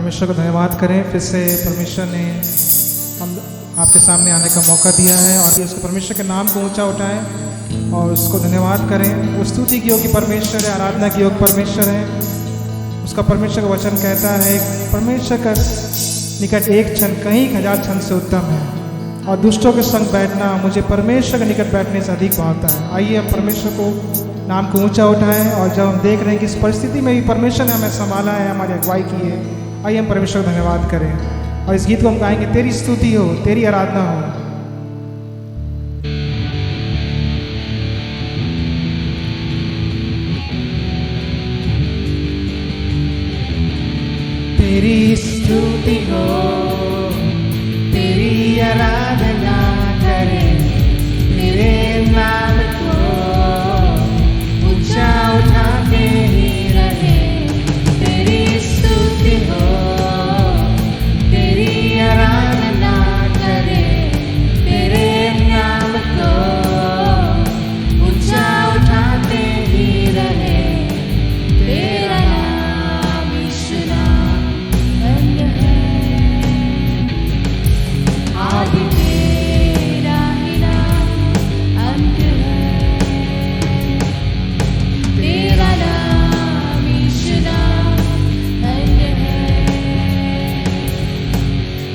परमेश्वर को धन्यवाद करें। फिर से परमेश्वर ने हम आपके सामने आने का मौका दिया है और उसको परमेश्वर के नाम को ऊंचा उठाएं और उसको धन्यवाद करें। वो स्तुति की योग परमेश्वर है, आराधना की योग परमेश्वर है। उसका परमेश्वर का वचन कहता है परमेश्वर का निकट एक क्षण कहीं 1000 क्षण से उत्तम है और दुष्टों के संग बैठना मुझे परमेश्वर के निकट बैठने से अधिक भावता है। आइए हम परमेश्वर को नाम को ऊंचा उठाएं और जब हम देख रहे हैं कि इस परिस्थिति में भी परमेश्वर ने हमें संभाला है, हमारी अगुवाई की है, आइए हम परमेश्वर का धन्यवाद करें और इस गीत को हम गाएंगे। तेरी स्तुति हो, तेरी आराधना हो। तेरी स्तुति हो, तेरी आराधना करें, तेरे नाम को ऊंचा उठाते ही रहे। तेरी स्तुति हो, तेरी आराधना करें, तेरे नाम को ऊंचा उठाते ही रहे। तेरा नाम यीशु नाम धन्य है, आदि तेरा ही नाम अंत है। तेरा नाम यीशु नाम धन्य है,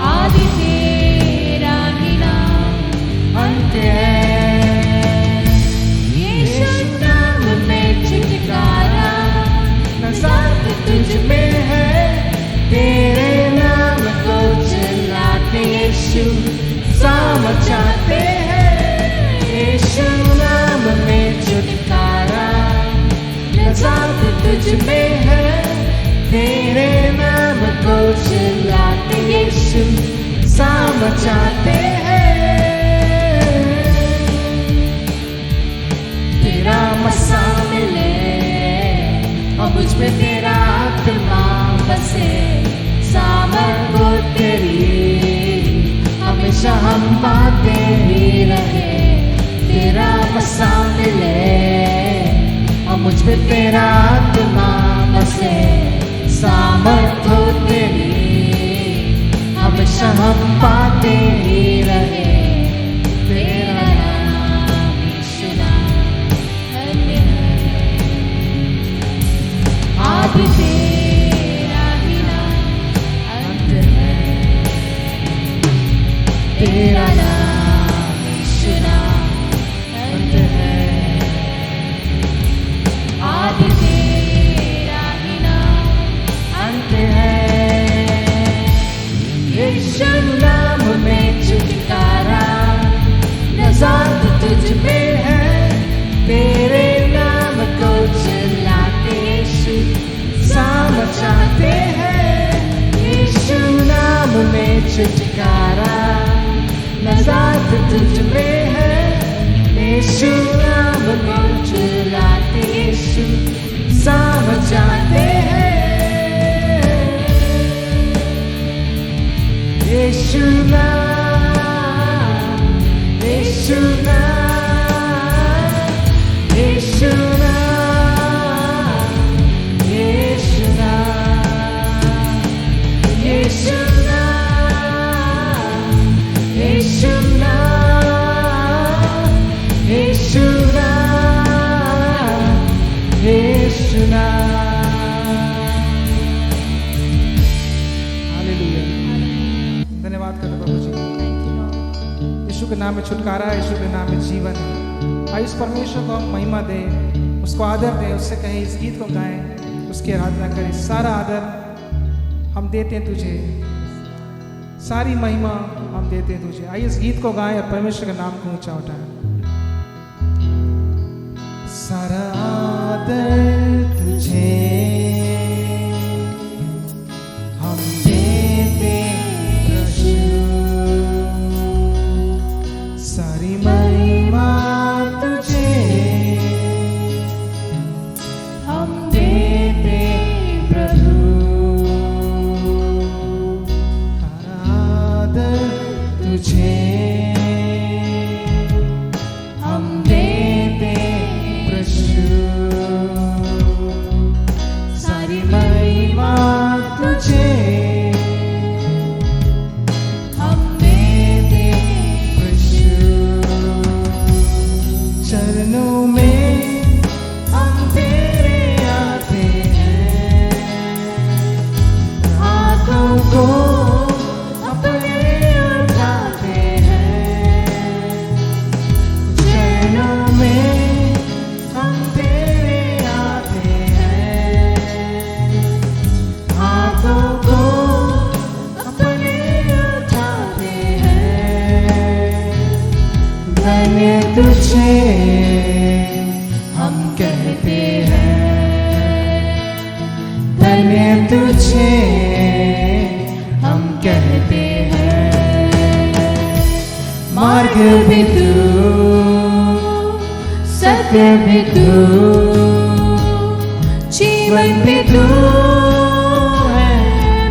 आदि तेरा ही नाम अंत है। यीशु नाम में छुटकारा नजात तुझ में है। तेरे नाम को चिल्लाते यीशु समझाते हैं। यीशु नाम में छुटकारा नजात तुझ में है। तेरे नाम को चिल्लाते यीशु समझाते हैं। तेरा मसा मिले और मुझ में तेरा आत्मा बसे। सामर्थ हो तेरी हमेशा हम पाते ही रहे। तेरा मसा मिले और मुझ में तेरा आत्मा बसे। सामर्थ हो तेरी हमेशा हम पाते ही रहे। तेरा नाम यीशु नाम धन्य है, आदि तेरा ही नाम अंत है। तेरा नाम यीशु नाम अंत है, आदि तेरा ही नाम अंत है। यीशु नाम में छुटकारा नजात तुझ में है। तेरे नाम को चिल्लाते यीशु समझाते हैं। यीशु नाम में छुटकारा नजात तुझ में है। यीशु नाम को चिल्लाते यीशु समझाते हैं। यीशु नाम, यीशु नाम, यीशु नाम, यीशु नाम, यीशु नाम, यीशु नाम, यीशु नाम, यीशु नाम। हालेलुया, धन्यवाद करते प्रभु जी। यीशु के नाम में छुटकारा है, यीशु के नाम में जीवन है। आइए इस परमेश्वर को हम महिमा दें, उसको आदर दें, उससे कहें, इस गीत को गाएं, उसकी आराधना करें। सारा आदर हम देते हैं तुझे, सारी महिमा हम देते हैं तुझे। आइए इस गीत को गाएं और परमेश्वर के नाम को ऊंचा उठाएं। सारा आदर तुझे हम देते प्रभु, सारी महिमा तुझे हम देते प्रभु। सारा आदर तुझे हम देते प्रभु, सारी महिमा तुझे धन्य तुझे हम कहते हैं, धन्य तुझे हम कहते हैं। मार्ग भी तू, सत्य भी तू, जीवन भी तू है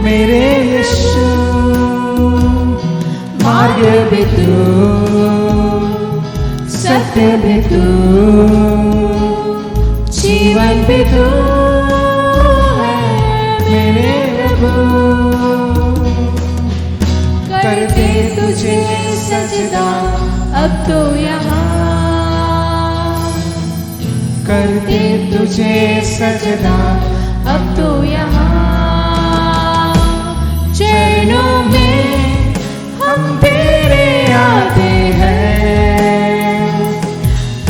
मेरे यीशु। मार्ग भी तू, सत्य भी तू, जीवन भी तू है मेरे प्रभु। करते तुझे सजदा अब तो यहाँ, करते तुझे सजदा अब तो यहाँ। चरणों में हम तेरे आते हैं,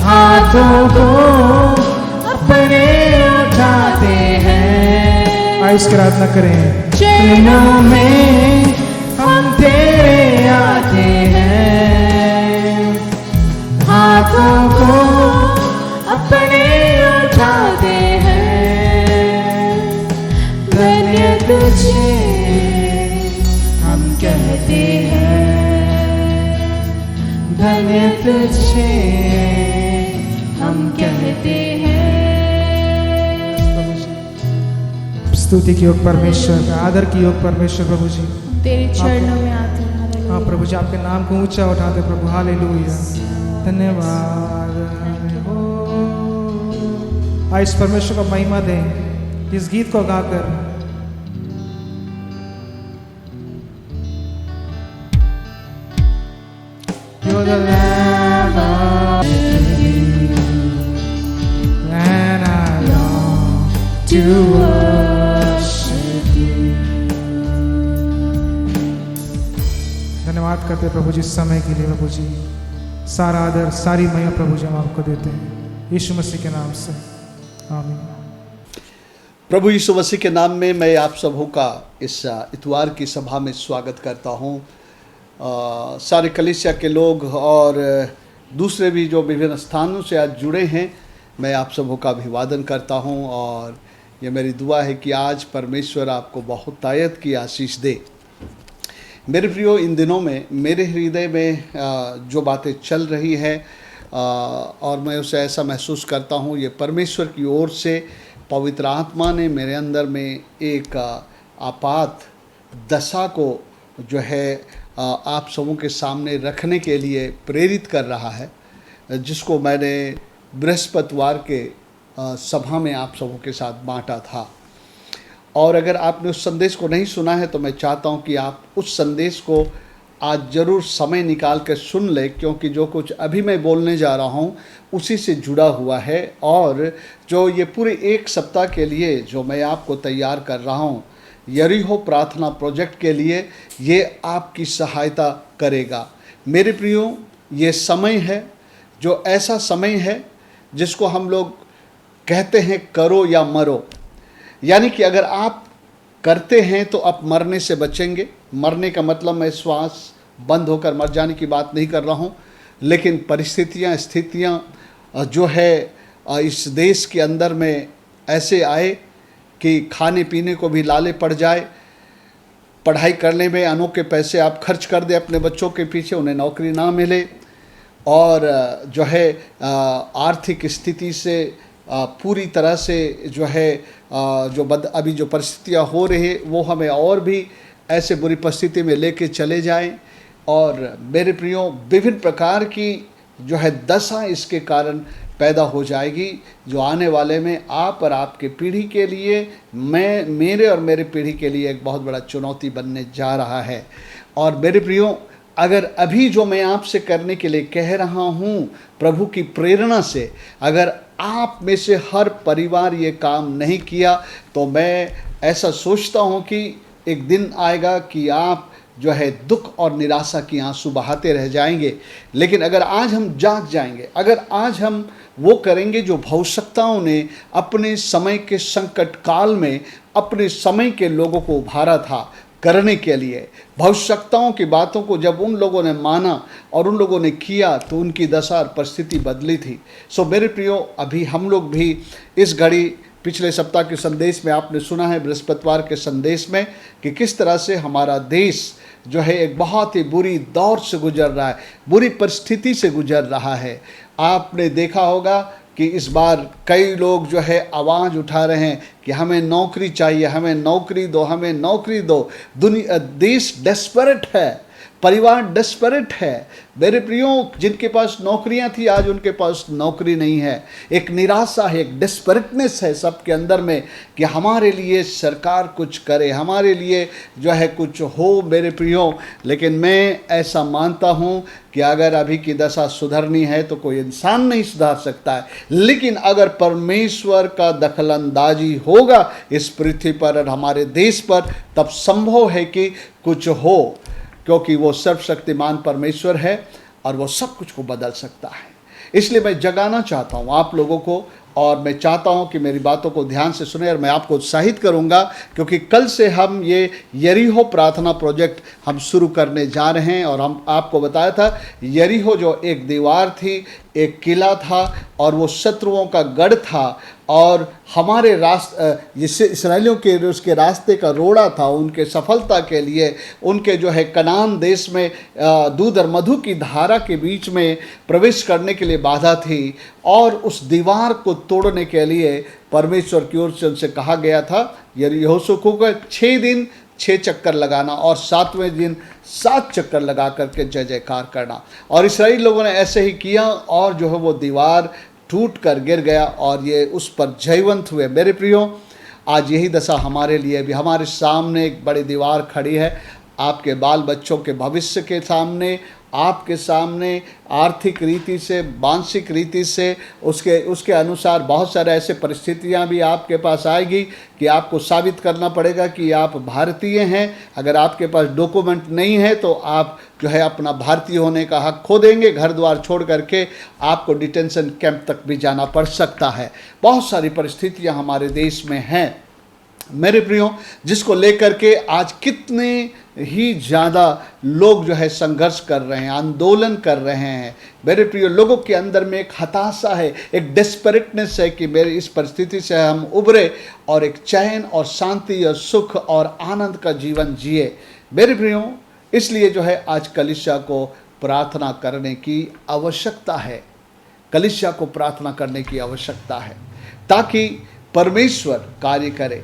हाथों को अपने उठाते हैं। आइए इसकी आराधना करें। चरणों में हम तेरे आते हैं, हाथों को अपने उठाते हैं। धन्य तुझे हम कहते हैं, धन्य तुझे हम कहते हैं। स्तुति की योग परमेश्वर, आदर की योग परमेश्वर प्रभु जी, तेरे चरणों में आते हैं। हाँ प्रभु जी, आपके नाम को ऊंचा उठाते प्रभु। हालेलुया, धन्यवाद हो। आज इस परमेश्वर को महिमा दें इस गीत को गाकर। You're the Lamb of and I long to worship you। धन्यवाद करते प्रभु जी इस समय के लिए। प्रभु जी सारा आदर सारी महिमा प्रभु जी हम आपको देते हैं यीशु मसीह के नाम से, आमीन। प्रभु यीशु मसीह के नाम में मैं आप सबों का इस इतवार की सभा में स्वागत करता हूँ। सारे कलीसिया के लोग और दूसरे भी जो विभिन्न स्थानों से आज जुड़े हैं, मैं आप सबों का अभिवादन करता हूँ। और ये मेरी दुआ है कि आज परमेश्वर आपको बहुत तायत की आशीष दे। मेरे प्रियो, इन दिनों में मेरे हृदय में जो बातें चल रही हैं और मैं उसे ऐसा महसूस करता हूँ, ये परमेश्वर की ओर से पवित्र आत्मा ने मेरे अंदर में एक आपात दशा को जो है आप सबों के सामने रखने के लिए प्रेरित कर रहा है, जिसको मैंने बृहस्पतिवार के सभा में आप सबों के साथ बांटा था। और अगर आपने उस संदेश को नहीं सुना है तो मैं चाहता हूं कि आप उस संदेश को आज ज़रूर समय निकाल कर सुन लें, क्योंकि जो कुछ अभी मैं बोलने जा रहा हूं उसी से जुड़ा हुआ है। और जो ये पूरे एक सप्ताह के लिए जो मैं आपको तैयार कर रहा हूं यरीहो प्रार्थना प्रोजेक्ट के लिए, ये आपकी सहायता करेगा। मेरे प्रियो, ये समय है जो ऐसा समय है जिसको हम लोग कहते हैं करो या मरो। यानी कि अगर आप करते हैं तो आप मरने से बचेंगे। मरने का मतलब मैं श्वास बंद होकर मर जाने की बात नहीं कर रहा हूँ, लेकिन परिस्थितियाँ स्थितियाँ जो है इस देश के अंदर में ऐसे आए कि खाने पीने को भी लाले पड़ जाए, पढ़ाई करने में अनोखे पैसे आप खर्च कर दें अपने बच्चों के पीछे, उन्हें नौकरी ना मिले, और जो है आर्थिक स्थिति से पूरी तरह से जो है अभी जो परिस्थितियाँ हो रही है वो हमें और भी ऐसे बुरी परिस्थिति में लेके चले जाएं। और मेरे प्रियो, विभिन्न प्रकार की जो है दशा इसके कारण पैदा हो जाएगी, जो आने वाले में आप और आपके पीढ़ी के लिए, मेरे और मेरे पीढ़ी के लिए एक बहुत बड़ा चुनौती बनने जा रहा है। और मेरे प्रियो, अगर अभी जो मैं आपसे करने के लिए कह रहा हूँ प्रभु की प्रेरणा से, अगर आप में से हर परिवार ये काम नहीं किया तो मैं ऐसा सोचता हूँ कि एक दिन आएगा कि आप जो है दुख और निराशा की आंसू बहाते रह जाएंगे। लेकिन अगर आज हम जाग जाएंगे, अगर आज हम वो करेंगे जो भविष्यताओं ने अपने समय के संकट काल में अपने समय के लोगों को उभारा था, करने के लिए। भविष्यवक्ताओं की बातों को जब उन लोगों ने माना और उन लोगों ने किया तो उनकी दशा और परिस्थिति बदली थी। सो मेरे प्रियो, अभी हम लोग भी इस घड़ी, पिछले सप्ताह के संदेश में आपने सुना है, बृहस्पतिवार के संदेश में, कि किस तरह से हमारा देश जो है एक बहुत ही बुरी दौर से गुजर रहा है, बुरी परिस्थिति से गुजर रहा है। आपने देखा होगा कि इस बार कई लोग जो है आवाज़ उठा रहे हैं कि हमें नौकरी चाहिए, हमें नौकरी दो, हमें नौकरी दो। देश डेस्परेट है, परिवार डेस्परेट है। मेरे प्रियो, जिनके पास नौकरियां थी आज उनके पास नौकरी नहीं है। एक निराशा है, एक डेस्परेटनेस है सबके अंदर में कि हमारे लिए सरकार कुछ करे, हमारे लिए जो है कुछ हो। मेरे प्रियो, लेकिन मैं ऐसा मानता हूँ कि अगर अभी की दशा सुधरनी है तो कोई इंसान नहीं सुधार सकता है, लेकिन अगर परमेश्वर का दखलंदाजी होगा इस पृथ्वी पर और हमारे देश पर, तब संभव है कि कुछ हो, क्योंकि वो सर्वशक्तिमान परमेश्वर है और वो सब कुछ को बदल सकता है। इसलिए मैं जगाना चाहता हूँ आप लोगों को, और मैं चाहता हूँ कि मेरी बातों को ध्यान से सुने, और मैं आपको उत्साहित करूँगा क्योंकि कल से हम ये यरीहो प्रार्थना प्रोजेक्ट हम शुरू करने जा रहे हैं। और हम आपको बताया था, यरीहो जो एक दीवार थी, एक किला था और वो शत्रुओं का गढ़ था, और हमारे जिससे इसराइलियों के उसके रास्ते का रोड़ा था उनके सफलता के लिए, उनके जो है कनान देश में दूध और मधु की धारा के बीच में प्रवेश करने के लिए बाधा थी। और उस दीवार को तोड़ने के लिए परमेश्वर की ओर से उनसे कहा गया था, यहोशू को 6 दिन 6 चक्कर लगाना और 7वें दिन 7 चक्कर लगा करके जय जयकार करना। और इस्राएली लोगों ने ऐसे ही किया और जो है वो दीवार टूट कर गिर गया और ये उस पर जयवंत हुए। मेरे प्रियो, आज यही दशा हमारे लिए भी, हमारे सामने एक बड़ी दीवार खड़ी है, आपके बाल बच्चों के भविष्य के सामने, आपके सामने आर्थिक रीति से, मानसिक रीति से, उसके अनुसार बहुत सारे ऐसे परिस्थितियां भी आपके पास आएगी कि आपको साबित करना पड़ेगा कि आप भारतीय हैं। अगर आपके पास डॉक्यूमेंट नहीं है तो आप जो है अपना भारतीय होने का हक खो देंगे, घर द्वार छोड़ करके आपको डिटेंशन कैंप तक भी जाना पड़ सकता है। बहुत सारी परिस्थितियां हमारे देश में हैं मेरे प्रियो, जिसको लेकर के आज कितने ही ज़्यादा लोग जो है संघर्ष कर रहे हैं, आंदोलन कर रहे हैं। मेरे प्रियो, लोगों के अंदर में एक हताशा है, एक डेस्परेटनेस है कि मेरे इस परिस्थिति से हम उभरे और एक चैन और शांति और सुख और आनंद का जीवन जिए। मेरे प्रियो, इसलिए जो है आज कलीसिया को प्रार्थना करने की आवश्यकता है, कलीसिया को प्रार्थना करने की आवश्यकता है ताकि परमेश्वर कार्य करे।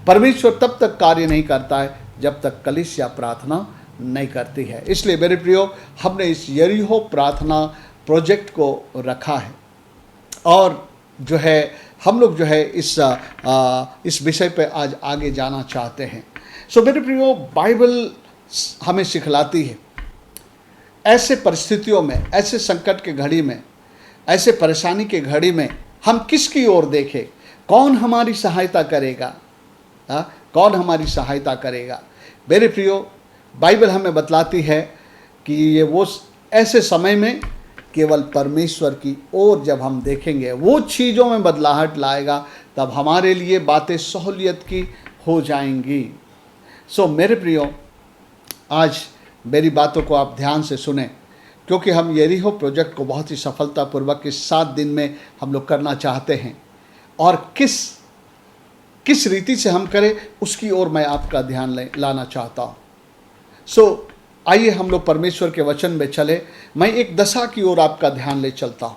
परमेश्वर तब तक कार्य नहीं करता है जब तक कलीसिया प्रार्थना नहीं करती है। इसलिए मेरे प्रियो, हमने इस यरीहो प्रार्थना प्रोजेक्ट को रखा है और जो है हम लोग जो है इस विषय पे आज आगे जाना चाहते हैं। सो मेरे प्रियो, बाइबल हमें सिखलाती है ऐसे परिस्थितियों में, ऐसे संकट के घड़ी में, ऐसे परेशानी के घड़ी में हम किसकी ओर देखें, कौन हमारी सहायता करेगा, कौन हमारी सहायता करेगा। मेरे प्रियो, बाइबल हमें बतलाती है कि ये वो ऐसे समय में केवल परमेश्वर की ओर जब हम देखेंगे वो चीज़ों में बदलाहट लाएगा, तब हमारे लिए बातें सहूलियत की हो जाएंगी। सो मेरे प्रियो, आज मेरी बातों को आप ध्यान से सुने क्योंकि हम यरीहो प्रोजेक्ट को बहुत ही सफलतापूर्वक इस 7 दिन में हम लोग करना चाहते हैं और किस रीति से हम करें उसकी ओर मैं आपका ध्यान लाना चाहता हूँ। सो आइए हम लोग परमेश्वर के वचन में चले। मैं एक दशा की ओर आपका ध्यान ले चलता हूँ।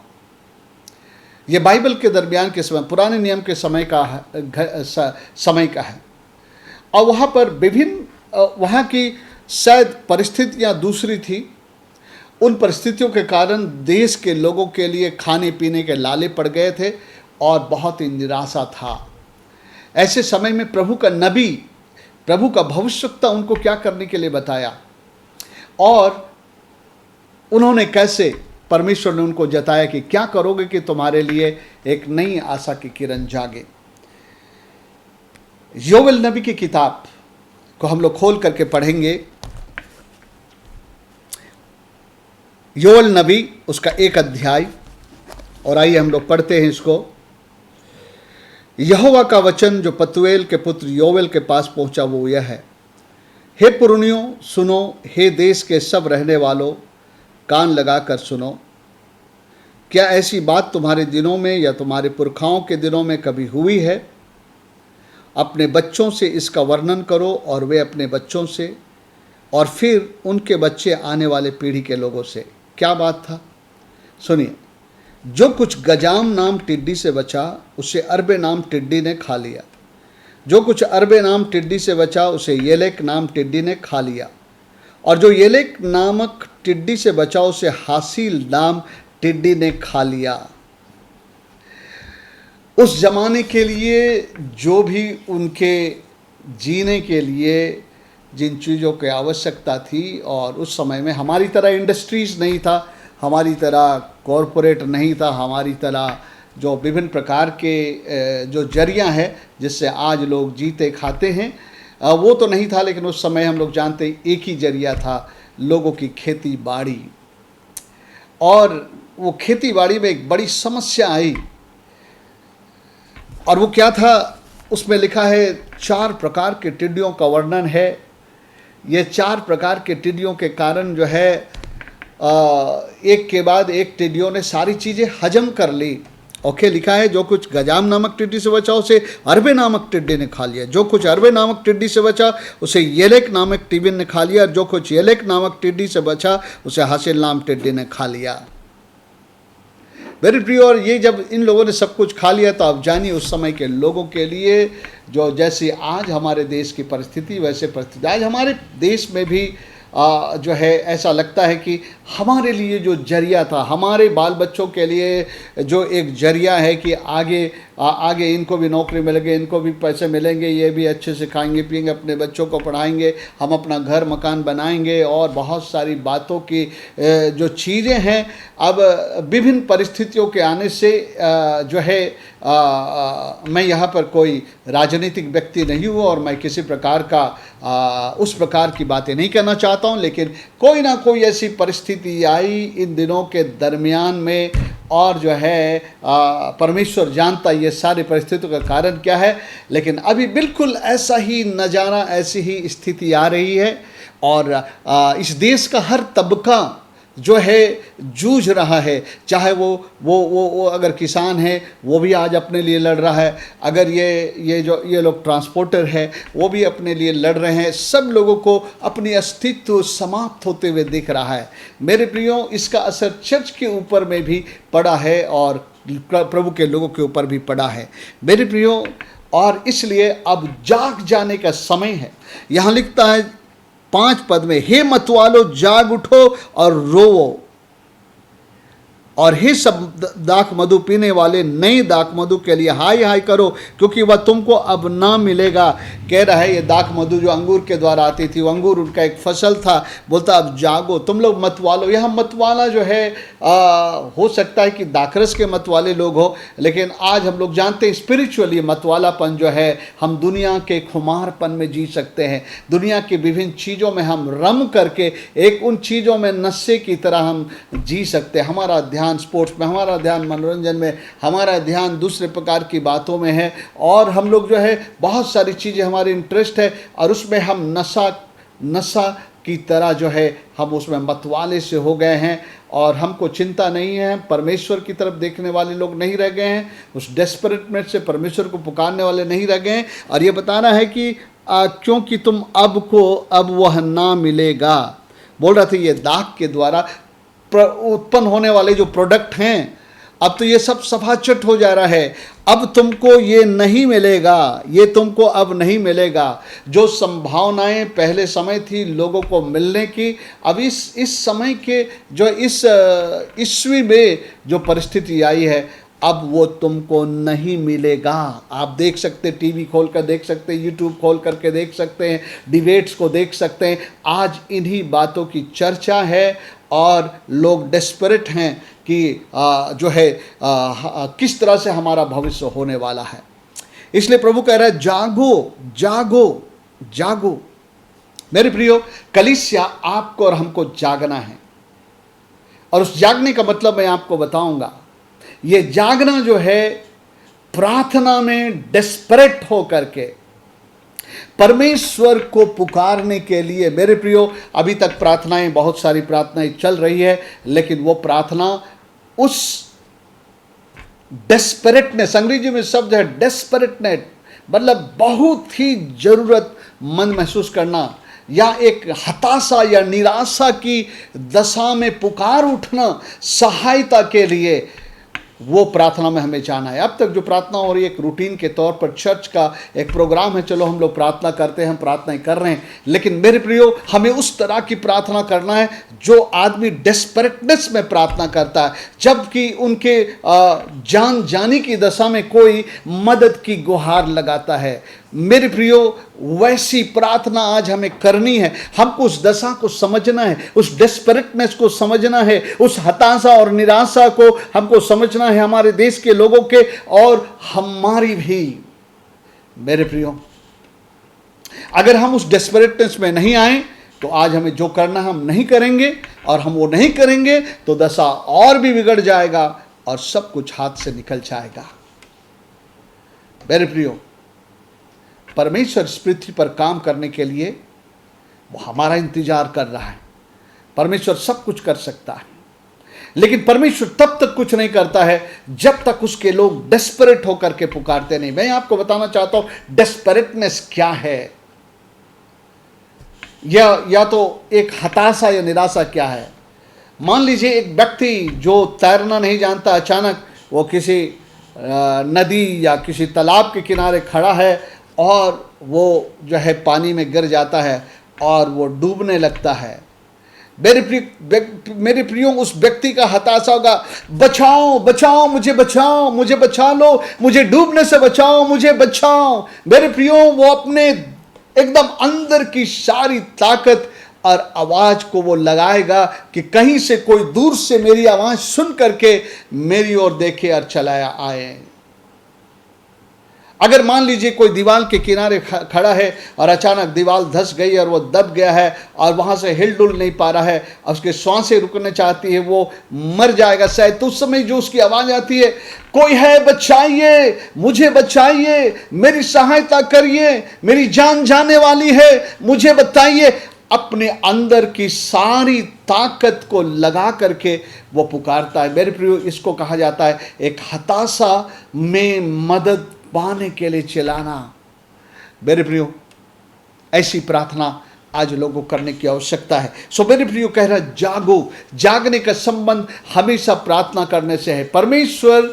ये बाइबल के दरमियान के समय, पुराने नियम के समय का है और वहाँ पर विभिन्न वहाँ की शायद परिस्थितियाँ दूसरी थी। उन परिस्थितियों के कारण देश के लोगों के लिए खाने पीने के लाले पड़ गए थे और बहुत ही निराशा था। ऐसे समय में प्रभु का नबी, प्रभु का भविष्यवक्ता उनको क्या करने के लिए बताया और उन्होंने कैसे, परमेश्वर ने उनको जताया कि क्या करोगे कि तुम्हारे लिए एक नई आशा की किरण जागे। योवेल नबी की किताब को हम लोग खोल करके पढ़ेंगे। योवेल नबी, उसका 1 अध्याय, और आइए हम लोग पढ़ते हैं इसको। यहोवा का वचन जो पतुएल के पुत्र योवेल के पास पहुंचा वो यह है, हे पुरनियों सुनो, हे देश के सब रहने वालों कान लगाकर सुनो। क्या ऐसी बात तुम्हारे दिनों में या तुम्हारे पुरखाओं के दिनों में कभी हुई है? अपने बच्चों से इसका वर्णन करो और वे अपने बच्चों से, और फिर उनके बच्चे आने वाले पीढ़ी के लोगों से। क्या बात था? सुनिए, जो कुछ गजाम नाम टिड्डी से बचा उसे अरबे नाम टिड्डी ने खा लिया। जो कुछ अरबे नाम टिड्डी से बचा उसे येलेक नाम टिड्डी ने खा लिया। और जो येलेक नामक टिड्डी से बचा उसे हासिल नाम टिड्डी ने खा लिया। उस जमाने के लिए जो भी उनके जीने के लिए जिन चीज़ों की आवश्यकता थी, और उस समय में हमारी तरह इंडस्ट्रीज़ नहीं था, हमारी तरह कॉरपोरेट नहीं था, हमारी तरह जो विभिन्न प्रकार के जो जरिया है जिससे आज लोग जीते खाते हैं वो तो नहीं था। लेकिन उस समय हम लोग जानते एक ही जरिया था, लोगों की खेती बाड़ी। और वो खेती बाड़ी में एक बड़ी समस्या आई, और वो क्या था? उसमें लिखा है 4 प्रकार के टिड्डियों का वर्णन है। ये 4 प्रकार के टिड्डियों के कारण जो है एक के बाद एक टिड्डियों ने सारी चीज़ें हजम कर ली। ओके, लिखा है जो कुछ गजाम नामक टिड्डी से बचा उसे अरबे नामक टिड्डी ने खा लिया। जो कुछ अरबे नामक टिड्डी से बचा उसे येलेक नामक टिड्डी ने खा लिया। और जो कुछ येलेक नामक टिड्डी से बचा उसे हासिल नाम टिड्डी ने खा लिया। मेरे प्रिय, और ये जब इन लोगों ने सब कुछ खा लिया तो आप जानिए उस समय के लोगों के लिए जो जैसे आज हमारे देश की परिस्थिति, वैसे परिस्थिति आज हमारे देश में भी जो है ऐसा लगता है कि हमारे लिए जो जरिया था, हमारे बाल बच्चों के लिए जो एक जरिया है कि आगे इनको भी नौकरी मिलेगी, इनको भी पैसे मिलेंगे, ये भी अच्छे से खाएंगे पिएंगे, अपने बच्चों को पढ़ाएंगे, हम अपना घर मकान बनाएंगे, और बहुत सारी बातों की जो चीज़ें हैं अब विभिन्न परिस्थितियों के आने से जो है मैं यहाँ पर कोई राजनीतिक व्यक्ति नहीं हूँ और मैं किसी प्रकार का उस प्रकार की बातें नहीं करना चाहता हूँ। लेकिन कोई ना कोई ऐसी परिस्थिति आई इन दिनों के दरमियान में, और जो है परमेश्वर जानता ये सारी परिस्थितियों का कारण क्या है। लेकिन अभी बिल्कुल ऐसा ही नज़ारा, ऐसी ही स्थिति आ रही है, और इस देश का हर तबका जो है जूझ रहा है। चाहे वो अगर किसान है वो भी आज अपने लिए लड़ रहा है, अगर ये लोग ट्रांसपोर्टर है वो भी अपने लिए लड़ रहे हैं। सब लोगों को अपनी अस्तित्व समाप्त होते हुए दिख रहा है। मेरे प्रियो, इसका असर चर्च के ऊपर में भी पड़ा है और प्रभु के लोगों के ऊपर भी पड़ा है मेरे प्रियो। और इसलिए अब जाग जाने का समय है। यहाँ लिखता है 5 पद में, हे मतवालो जाग उठो और रोवो, और हे सब दाख मधु पीने वाले नए दाख मधु के लिए हाय हाय करो, क्योंकि वह तुमको अब ना मिलेगा। कह रहा है ये दाख मधु जो अंगूर के द्वारा आती थी, वो अंगूर उनका एक फसल था। बोलता अब जागो तुम लोग मतवालो। यहाँ मतवाला जो है हो सकता है कि दाखरस के मतवाले लोग हो, लेकिन आज हम लोग जानते हैं स्पिरिचुअली मतवालापन जो है, हम दुनिया के खुमारपन में जी सकते हैं, दुनिया की विभिन्न चीज़ों में हम रम करके एक उन चीज़ों में नशे की तरह हम जी सकते हैं। हमारा ध्यान स्पोर्ट्स में, हमारा ध्यान मनोरंजन में, हमारा ध्यान दूसरे प्रकार की बातों में है, और हम लोग जो है बहुत सारी चीज़ें हमारी इंटरेस्ट है, और उसमें हम नशा की तरह जो है हम उसमें मतवाले से हो गए हैं, और हमको चिंता नहीं है। परमेश्वर की तरफ देखने वाले लोग नहीं रह गए हैं, उस डेस्परेटनेस से परमेश्वर को पुकारने वाले नहीं रह गए हैं। और ये बताना है कि क्योंकि तुम अब वह ना मिलेगा। बोल रहा था ये दाख के द्वारा उत्पन्न होने वाले जो प्रोडक्ट हैं, अब तो ये सब सफाचट हो जा रहा है। अब तुमको ये नहीं मिलेगा, ये तुमको अब नहीं मिलेगा। जो संभावनाएं पहले समय थी लोगों को मिलने की, अब इस समय के जो इस ईस्वी में जो परिस्थिति आई है, अब वो तुमको नहीं मिलेगा। आप देख सकते, टीवी खोल कर देख सकते, यूट्यूब खोल करके देख सकते हैं, डिबेट्स को देख सकते हैं। आज इन्हीं बातों की चर्चा है, और लोग डेस्परेट हैं कि जो है किस तरह से हमारा भविष्य होने वाला है। इसलिए प्रभु कह रहा है जागो जागो जागो। मेरे प्रियो, कलीसिया आपको और हमको जागना है, और उस जागने का मतलब मैं आपको बताऊंगा। ये जागना जो है प्रार्थना में डेस्परेट हो करके, परमेश्वर को पुकारने के लिए मेरे प्रियो, अभी तक प्रार्थनाएं, बहुत सारी प्रार्थनाएं चल रही है, लेकिन वो प्रार्थना उस डेस्परेटनेस, अंग्रेजी में शब्द है डेस्परेटनेस, मतलब बहुत ही जरूरतमंद महसूस करना, या एक हताशा या निराशा की दशा में पुकार उठना सहायता के लिए, वो प्रार्थना में हमें जाना है। अब तक जो प्रार्थना हो रही है एक रूटीन के तौर पर, चर्च का एक प्रोग्राम है, चलो हम लोग प्रार्थना करते हैं, हम प्रार्थनाएं कर रहे हैं, लेकिन मेरे प्रियो हमें उस तरह की प्रार्थना करना है जो आदमी डेस्परेटनेस में प्रार्थना करता है, जबकि उनके जान जाने की दशा में कोई मदद की गुहार लगाता है। मेरे प्रियो, वैसी प्रार्थना आज हमें करनी है। हमको उस दशा को समझना है, उस डेस्परेटनेस को समझना है, उस हताशा और निराशा को हमको समझना है, हमारे देश के लोगों के और हमारी भी। मेरे प्रियो, अगर हम उस डेस्परेटनेस में नहीं आए तो आज हमें जो करना है हम नहीं करेंगे, और हम वो नहीं करेंगे तो दशा और भी बिगड़ जाएगा और सब कुछ हाथ से निकल जाएगा। मेरे प्रियो, परमेश्वर इस पृथ्वी पर काम करने के लिए वो हमारा इंतजार कर रहा है। परमेश्वर सब कुछ कर सकता है, लेकिन परमेश्वर तब तक कुछ नहीं करता है जब तक उसके लोग डेस्परेट होकर के पुकारते नहीं। मैं आपको बताना चाहता हूं डेस्परेटनेस क्या है, या तो एक हताशा या निराशा क्या है। मान लीजिए एक व्यक्ति जो तैरना नहीं जानता, अचानक वो किसी नदी या किसी तालाब के किनारे खड़ा है और वो जो है पानी में गिर जाता है और वो डूबने लगता है। मेरे प्रियो, उस व्यक्ति का हताशा होगा, बचाओ बचाओ, मुझे बचाओ, मुझे बचा लो, मुझे डूबने से बचाओ, मुझे बचाओ। मेरे प्रियो, वो अपने एकदम अंदर की सारी ताकत और आवाज को वो लगाएगा कि कहीं से कोई दूर से मेरी आवाज सुन करके मेरी ओर देखे और चलाया आए। अगर मान लीजिए कोई दीवार के किनारे खड़ा है और अचानक दीवार धंस गई और वो दब गया है और वहां से हिल डुल नहीं पा रहा है, और उसके सांसें रुकना चाहती है, वो मर जाएगा शायद, तो उस समय जो उसकी आवाज आती है, कोई है बचाइए, मुझे बचाइए, मेरी सहायता करिए, मेरी जान जाने वाली है, मुझे बताइए। अपने अंदर की सारी ताकत को लगा करके वो पुकारता है। मेरे प्रियो, इसको कहा जाता है एक हताशा में मदद पाने के लिए चिल्लाना। मेरे प्रियो, ऐसी प्रार्थना आज लोगों को करने की आवश्यकता है। सो मेरे प्रियो, कह रहा जागो। जागने का संबंध हमेशा प्रार्थना करने से है। परमेश्वर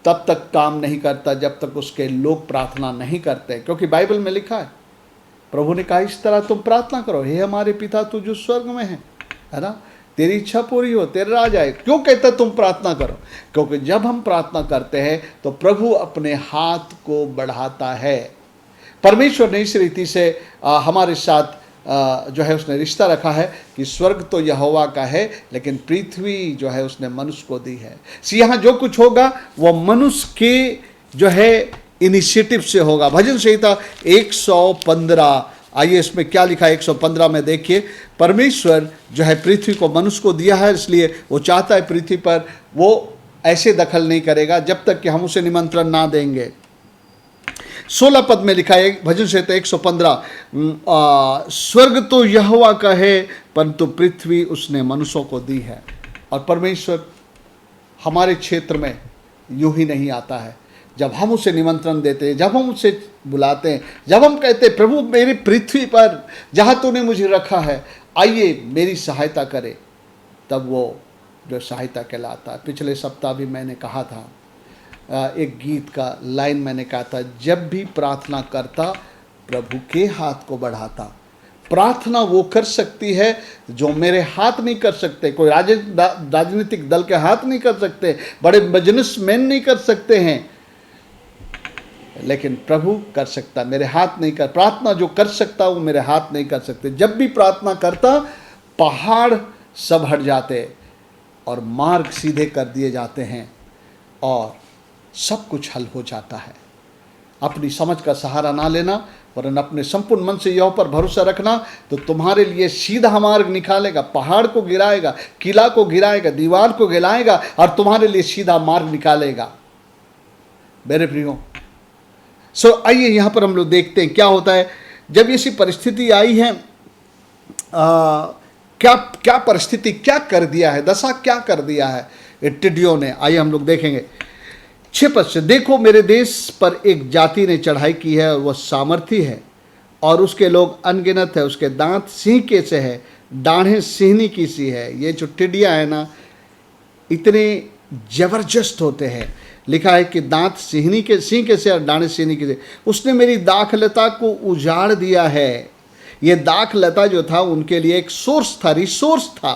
तब तक काम नहीं करता जब तक उसके लोग प्रार्थना नहीं करते, क्योंकि बाइबल में लिखा है, प्रभु ने कहा इस तरह तुम प्रार्थना करो, हे हमारे पिता तू जो स्वर्ग में है ना, तेरी इच्छा पूरी हो, तेरा राज आए। क्यों कहता तुम प्रार्थना करो? क्योंकि जब हम प्रार्थना करते हैं तो प्रभु अपने हाथ को बढ़ाता है। परमेश्वर ने इस रीति से हमारे साथ जो है उसने रिश्ता रखा है कि स्वर्ग तो यहोवा का है, लेकिन पृथ्वी जो है उसने मनुष्य को दी है। यहाँ जो कुछ होगा वो मनुष्य के जो है इनिशिएटिव से होगा। भजन संहिता 115, आइए इसमें क्या लिखा है 115 में देखिए। परमेश्वर जो है पृथ्वी को मनुष्य को दिया है, इसलिए वो चाहता है पृथ्वी पर वो ऐसे दखल नहीं करेगा जब तक कि हम उसे निमंत्रण ना देंगे। 16 पद में लिखा है भजन संहिता 115, स्वर्ग तो यहोवा का है परंतु पृथ्वी उसने मनुष्यों को दी है। और परमेश्वर हमारे क्षेत्र में यूं ही नहीं आता है। जब हम उसे निमंत्रण देते हैं, जब हम उसे बुलाते हैं, जब हम कहते हैं प्रभु मेरी पृथ्वी पर जहाँ तूने मुझे रखा है आइए मेरी सहायता करे, तब वो जो सहायता कहलाता है। पिछले सप्ताह भी मैंने कहा था, एक गीत का लाइन मैंने कहा था, जब भी प्रार्थना करता प्रभु के हाथ को बढ़ाता। प्रार्थना वो कर सकती है जो मेरे हाथ नहीं कर सकते, कोई राजनीतिक दल के हाथ नहीं कर सकते, बड़े बिजनेसमैन नहीं कर सकते हैं, लेकिन प्रभु कर सकता, मेरे हाथ नहीं कर। प्रार्थना जो कर सकता वो मेरे हाथ नहीं कर सकते। जब भी प्रार्थना करता पहाड़ सब हट जाते और मार्ग सीधे कर दिए जाते हैं और सब कुछ हल हो जाता है। अपनी समझ का सहारा ना लेना, वरन अपने संपूर्ण मन से यहोवा पर भरोसा रखना, तो तुम्हारे लिए सीधा मार्ग निकालेगा, पहाड़ को गिराएगा, किला को गिराएगा, दीवार को गिराएगा और तुम्हारे लिए सीधा मार्ग निकालेगा। मेरे प्रियो, आइए यहाँ पर हम लोग देखते हैं क्या होता है जब ऐसी परिस्थिति आई है। क्या क्या परिस्थिति क्या कर दिया है, दशा क्या कर दिया है टिड्डियों ने। आइए हम लोग देखेंगे 6 पद से। देखो मेरे देश पर एक जाति ने चढ़ाई की है और वह सामर्थी है और उसके लोग अनगिनत है। उसके दांत सिंह के से है, डाढ़ें सिंहनी की सी है। ये जो टिड्डियाँ हैं ना, इतने ज़बरदस्त होते हैं। लिखा है कि दांत सिंह के से और डाढ़ें सिंहनी की से। उसने मेरी दाखलता को उजाड़ दिया है। ये दाखलता जो था उनके लिए एक सोर्स था, रिसोर्स था।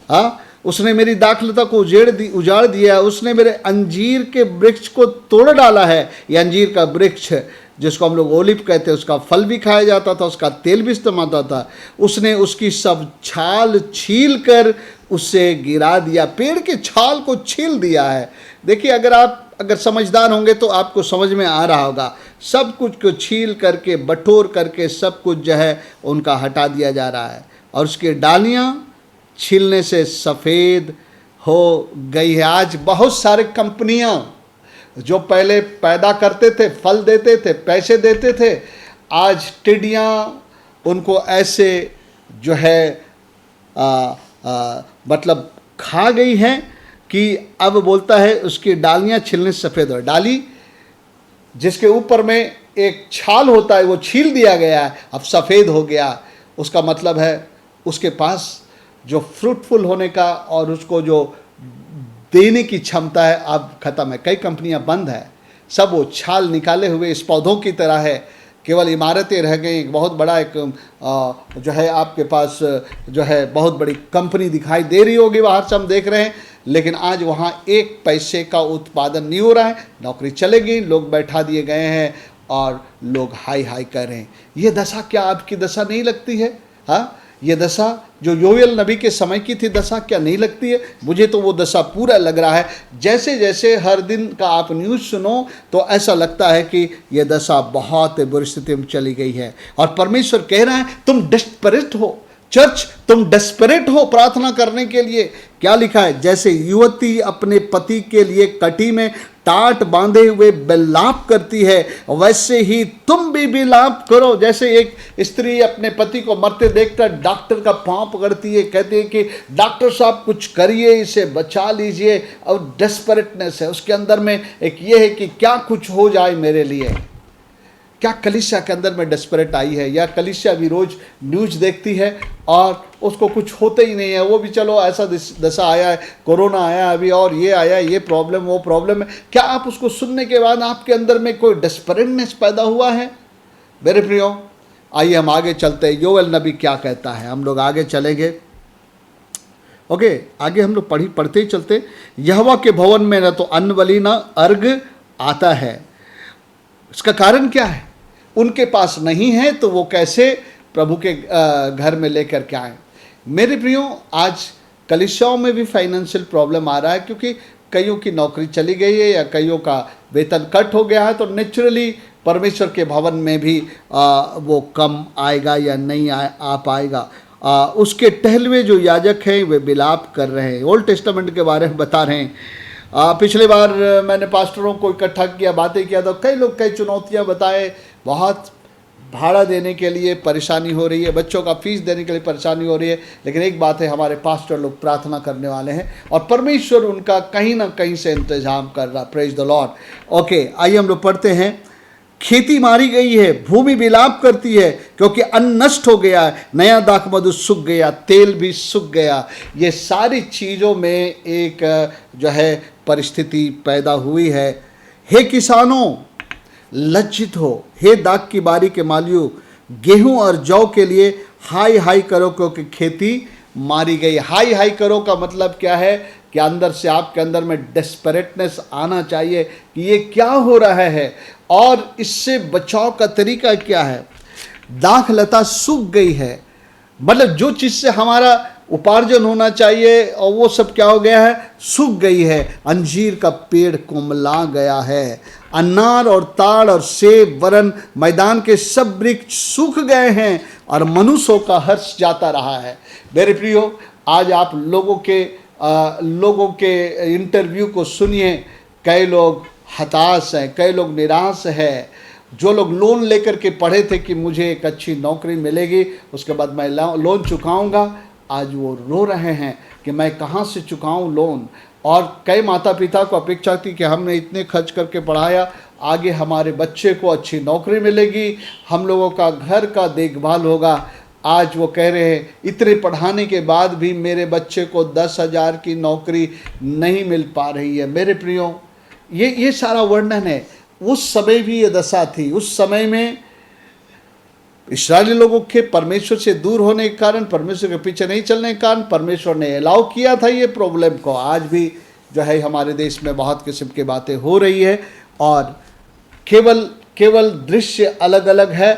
हाँ, उसने मेरी दाखलता को उजाड़ दिया। उसने मेरे अंजीर के वृक्ष को तोड़ डाला है। ये अंजीर का वृक्ष जिसको हम लोग ओलिव कहते हैं, उसका फल भी खाया जाता था, उसका तेल भी इस्तेमाल होता था। उसने उसकी सब छाल छील कर उसे गिरा दिया। पेड़ के छाल को छील दिया है। देखिए, अगर समझदार होंगे तो आपको समझ में आ रहा होगा। सब कुछ को छील करके, बटोर करके सब कुछ जो है उनका हटा दिया जा रहा है और उसकी डालियाँ छीलने से सफ़ेद हो गई है। आज बहुत सारे कंपनियाँ जो पहले पैदा करते थे, फल देते थे, पैसे देते थे, आज टिड्डियाँ उनको ऐसे जो है मतलब खा गई हैं कि अब बोलता है उसकी डालियाँ छीलने से सफ़ेद हो। डाली जिसके ऊपर में एक छाल होता है वो छील दिया गया है, अब सफ़ेद हो गया। उसका मतलब है उसके पास जो फ्रूटफुल होने का और उसको जो देने की क्षमता है अब ख़त्म है। कई कंपनियां बंद है, सब वो छाल निकाले हुए इस पौधों की तरह है। केवल इमारतें रह गई। बहुत बड़ा एक जो है आपके पास जो है बहुत बड़ी कंपनी दिखाई दे रही होगी बाहर से हम देख रहे हैं, लेकिन आज वहाँ एक पैसे का उत्पादन नहीं हो रहा है। नौकरी चले गई, लोग बैठा दिए गए हैं और लोग हाई हाई कर रहे हैं। ये दशा क्या आपकी दशा नहीं लगती है? हाँ, ये दशा जो योएल नबी के समय की थी दशा क्या नहीं लगती है? मुझे तो वो दशा पूरा लग रहा है। जैसे जैसे हर दिन का आप न्यूज़ सुनो तो ऐसा लगता है कि ये दशा बहुत बुरी स्थिति में चली गई है और परमेश्वर कह रहा है तुम डेस्परेट हो। चर्च, तुम डेस्परेट हो प्रार्थना करने के लिए। क्या लिखा है? जैसे युवती अपने पति के लिए कटी में टाट बांधे हुए विलाप करती है, वैसे ही तुम भी विलाप करो। जैसे एक स्त्री अपने पति को मरते देखकर डॉक्टर का पांव पकड़ती है, कहती है कि डॉक्टर साहब कुछ करिए, इसे बचा लीजिए। और डेस्परेटनेस है उसके अंदर में, एक ये है कि क्या कुछ हो जाए मेरे लिए। क्या कलीसिया के अंदर में डेस्परेट आई है? या कलीसिया भी रोज न्यूज देखती है और उसको कुछ होते ही नहीं है? वो भी चलो ऐसा दशा आया है, कोरोना आया अभी और ये आया, ये प्रॉब्लम वो प्रॉब्लम है। क्या आप उसको सुनने के बाद आपके अंदर में कोई डेस्परेटनेस पैदा हुआ है? मेरे प्रियो, आइए हम आगे चलते हैं। योएल नबी क्या कहता है, हम लोग आगे चलेंगे। ओके, आगे हम लोग पढ़ते ही चलते। यहोवा के भवन में न तो अन्न बलि न अर्घ आता है। इसका कारण क्या है? उनके पास नहीं है तो वो कैसे प्रभु के घर में लेकर के आए? मेरे प्रियो, आज कलीसियाओं में भी फाइनेंशियल प्रॉब्लम आ रहा है क्योंकि कईयों की नौकरी चली गई है या कईयों का वेतन कट हो गया है, तो नेचुरली परमेश्वर के भवन में भी वो कम आएगा या नहीं आ पाएगा। उसके टहलुए जो याजक हैं वे विलाप कर रहे हैं। ओल्ड टेस्टामेंट के बारे में बता रहे हैं। पिछले बार मैंने पास्टरों को इकट्ठा किया, बातें किया, तो कई लोग कई चुनौतियां बताए। बहुत भाड़ा देने के लिए परेशानी हो रही है, बच्चों का फीस देने के लिए परेशानी हो रही है, लेकिन एक बात है, हमारे पास्टर लोग प्रार्थना करने वाले हैं और परमेश्वर उनका कहीं ना कहीं से इंतजाम कर रहा। Praise the Lord. ओके, आइए हम लोग पढ़ते हैं। खेती मारी गई है, भूमि विलाप करती है क्योंकि अन्न नष्ट हो गया है, नया दाख मधु सूख गया, तेल भी सूख गया। ये सारी चीज़ों में एक जो है परिस्थिति पैदा हुई है। हे किसानों लज्जित हो, हे दाख की बारी के मालियों, गेहूं और जौ के लिए हाई हाई करो क्योंकि खेती मारी गई। हाई हाई करो का मतलब क्या है कि अंदर से आपके अंदर में डेस्परेटनेस आना चाहिए कि ये क्या हो रहा है और इससे बचाव का तरीका क्या है। दाख लता सूख गई है, मतलब जो चीज़ से हमारा उपार्जन होना चाहिए और वो सब क्या हो गया है, सूख गई है। अंजीर का पेड़ कुमला गया है, अनार और ताड़ और सेब वरन मैदान के सब वृक्ष सूख गए हैं और मनुष्यों का हर्ष जाता रहा है। मेरे प्रियो, आज आप लोगों के इंटरव्यू को सुनिए। कई लोग हताश हैं, कई लोग निराश हैं जो लोग लोन लेकर के पढ़े थे कि मुझे एक अच्छी नौकरी मिलेगी, उसके बाद मैं लोन चुकाऊंगा, आज वो रो रहे हैं कि मैं कहाँ से चुकाऊं लोन। और कई माता पिता को अपेक्षा थी कि हमने इतने खर्च करके पढ़ाया, आगे हमारे बच्चे को अच्छी नौकरी मिलेगी, हम लोगों का घर का देखभाल होगा। आज वो कह रहे हैं इतने पढ़ाने के बाद भी मेरे बच्चे को 10,000 की नौकरी नहीं मिल पा रही है। मेरे प्रियो, ये सारा वर्णन है। उस समय भी ये दशा थी। उस समय में इस्राएली लोगों के परमेश्वर से दूर होने के कारण, परमेश्वर के पीछे नहीं चलने के कारण परमेश्वर ने अलाउ किया था ये प्रॉब्लम को। आज भी जो है हमारे देश में बहुत किस्म की बातें हो रही है और केवल दृश्य अलग अलग है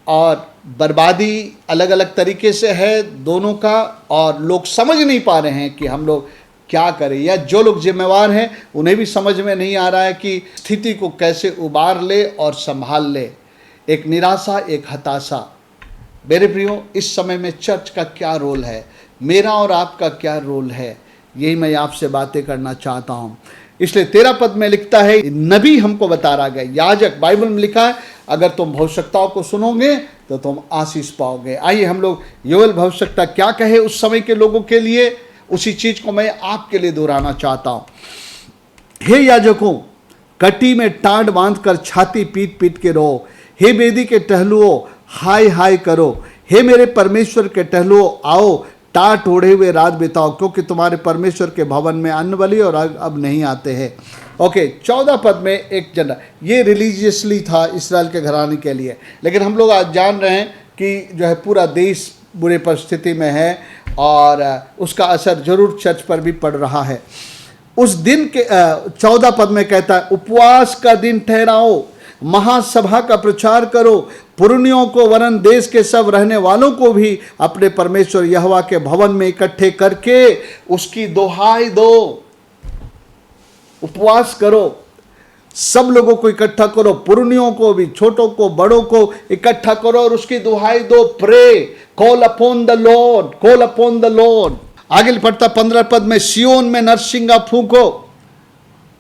और बर्बादी अलग अलग तरीके से है दोनों का, और लोग समझ नहीं पा रहे हैं कि हम लोग क्या करें, या जो लोग जिम्मेवार हैं उन्हें भी समझ में नहीं आ रहा है कि स्थिति को कैसे उबार ले और संभाल ले। एक निराशा, एक हताशा। मेरे प्रियो, इस समय में चर्च का क्या रोल है, मेरा और आपका क्या रोल है, यही मैं आपसे बातें करना चाहता हूँ। इसलिए 13 पद में लिखता है, नबी हमको बता रहा गया, याजक, बाइबल में लिखा है अगर तुम भविष्यताओं को सुनोगे तो तुम आशीष पाओगे। आइए हम लोग योएल भविष्यता क्या कहे उस समय के लोगों के लिए, उसी चीज को मैं आपके लिए दोहराना चाहता हूं। हे याजकों, कटी में टांड बांधकर छाती पीट पीट के रो। हे वेदी के टहलुओं, हाय हाय करो। हे मेरे परमेश्वर के टहलुओं, आओ टाट ओढ़े हुए रात बिताओ, क्योंकि तुम्हारे परमेश्वर के भवन में अन्न बलि और अब नहीं आते हैं। ओके, 14 पद में एक जना, ये रिलीजियसली था इसराइल के घराने के लिए, लेकिन हम लोग आज जान रहे हैं कि जो है पूरा देश बुरे परिस्थिति में है और उसका असर जरूर चर्च पर भी पड़ रहा है। उस दिन के 14 पद में कहता है, उपवास का दिन ठहराओ, महासभा का प्रचार करो, पुरनियों को वरन देश के सब रहने वालों को भी अपने परमेश्वर यहोवा के भवन में इकट्ठे करके उसकी दोहाई दो। उपवास करो, सब लोगों को इकट्ठा करो, पुरनियों को भी, छोटों को बड़ों को इकट्ठा करो और उसकी दुहाई दो। Pray, call upon the Lord, call upon the Lord. आगे पढ़ता 15 पद में, सियोन में नरसिंगा फूंको।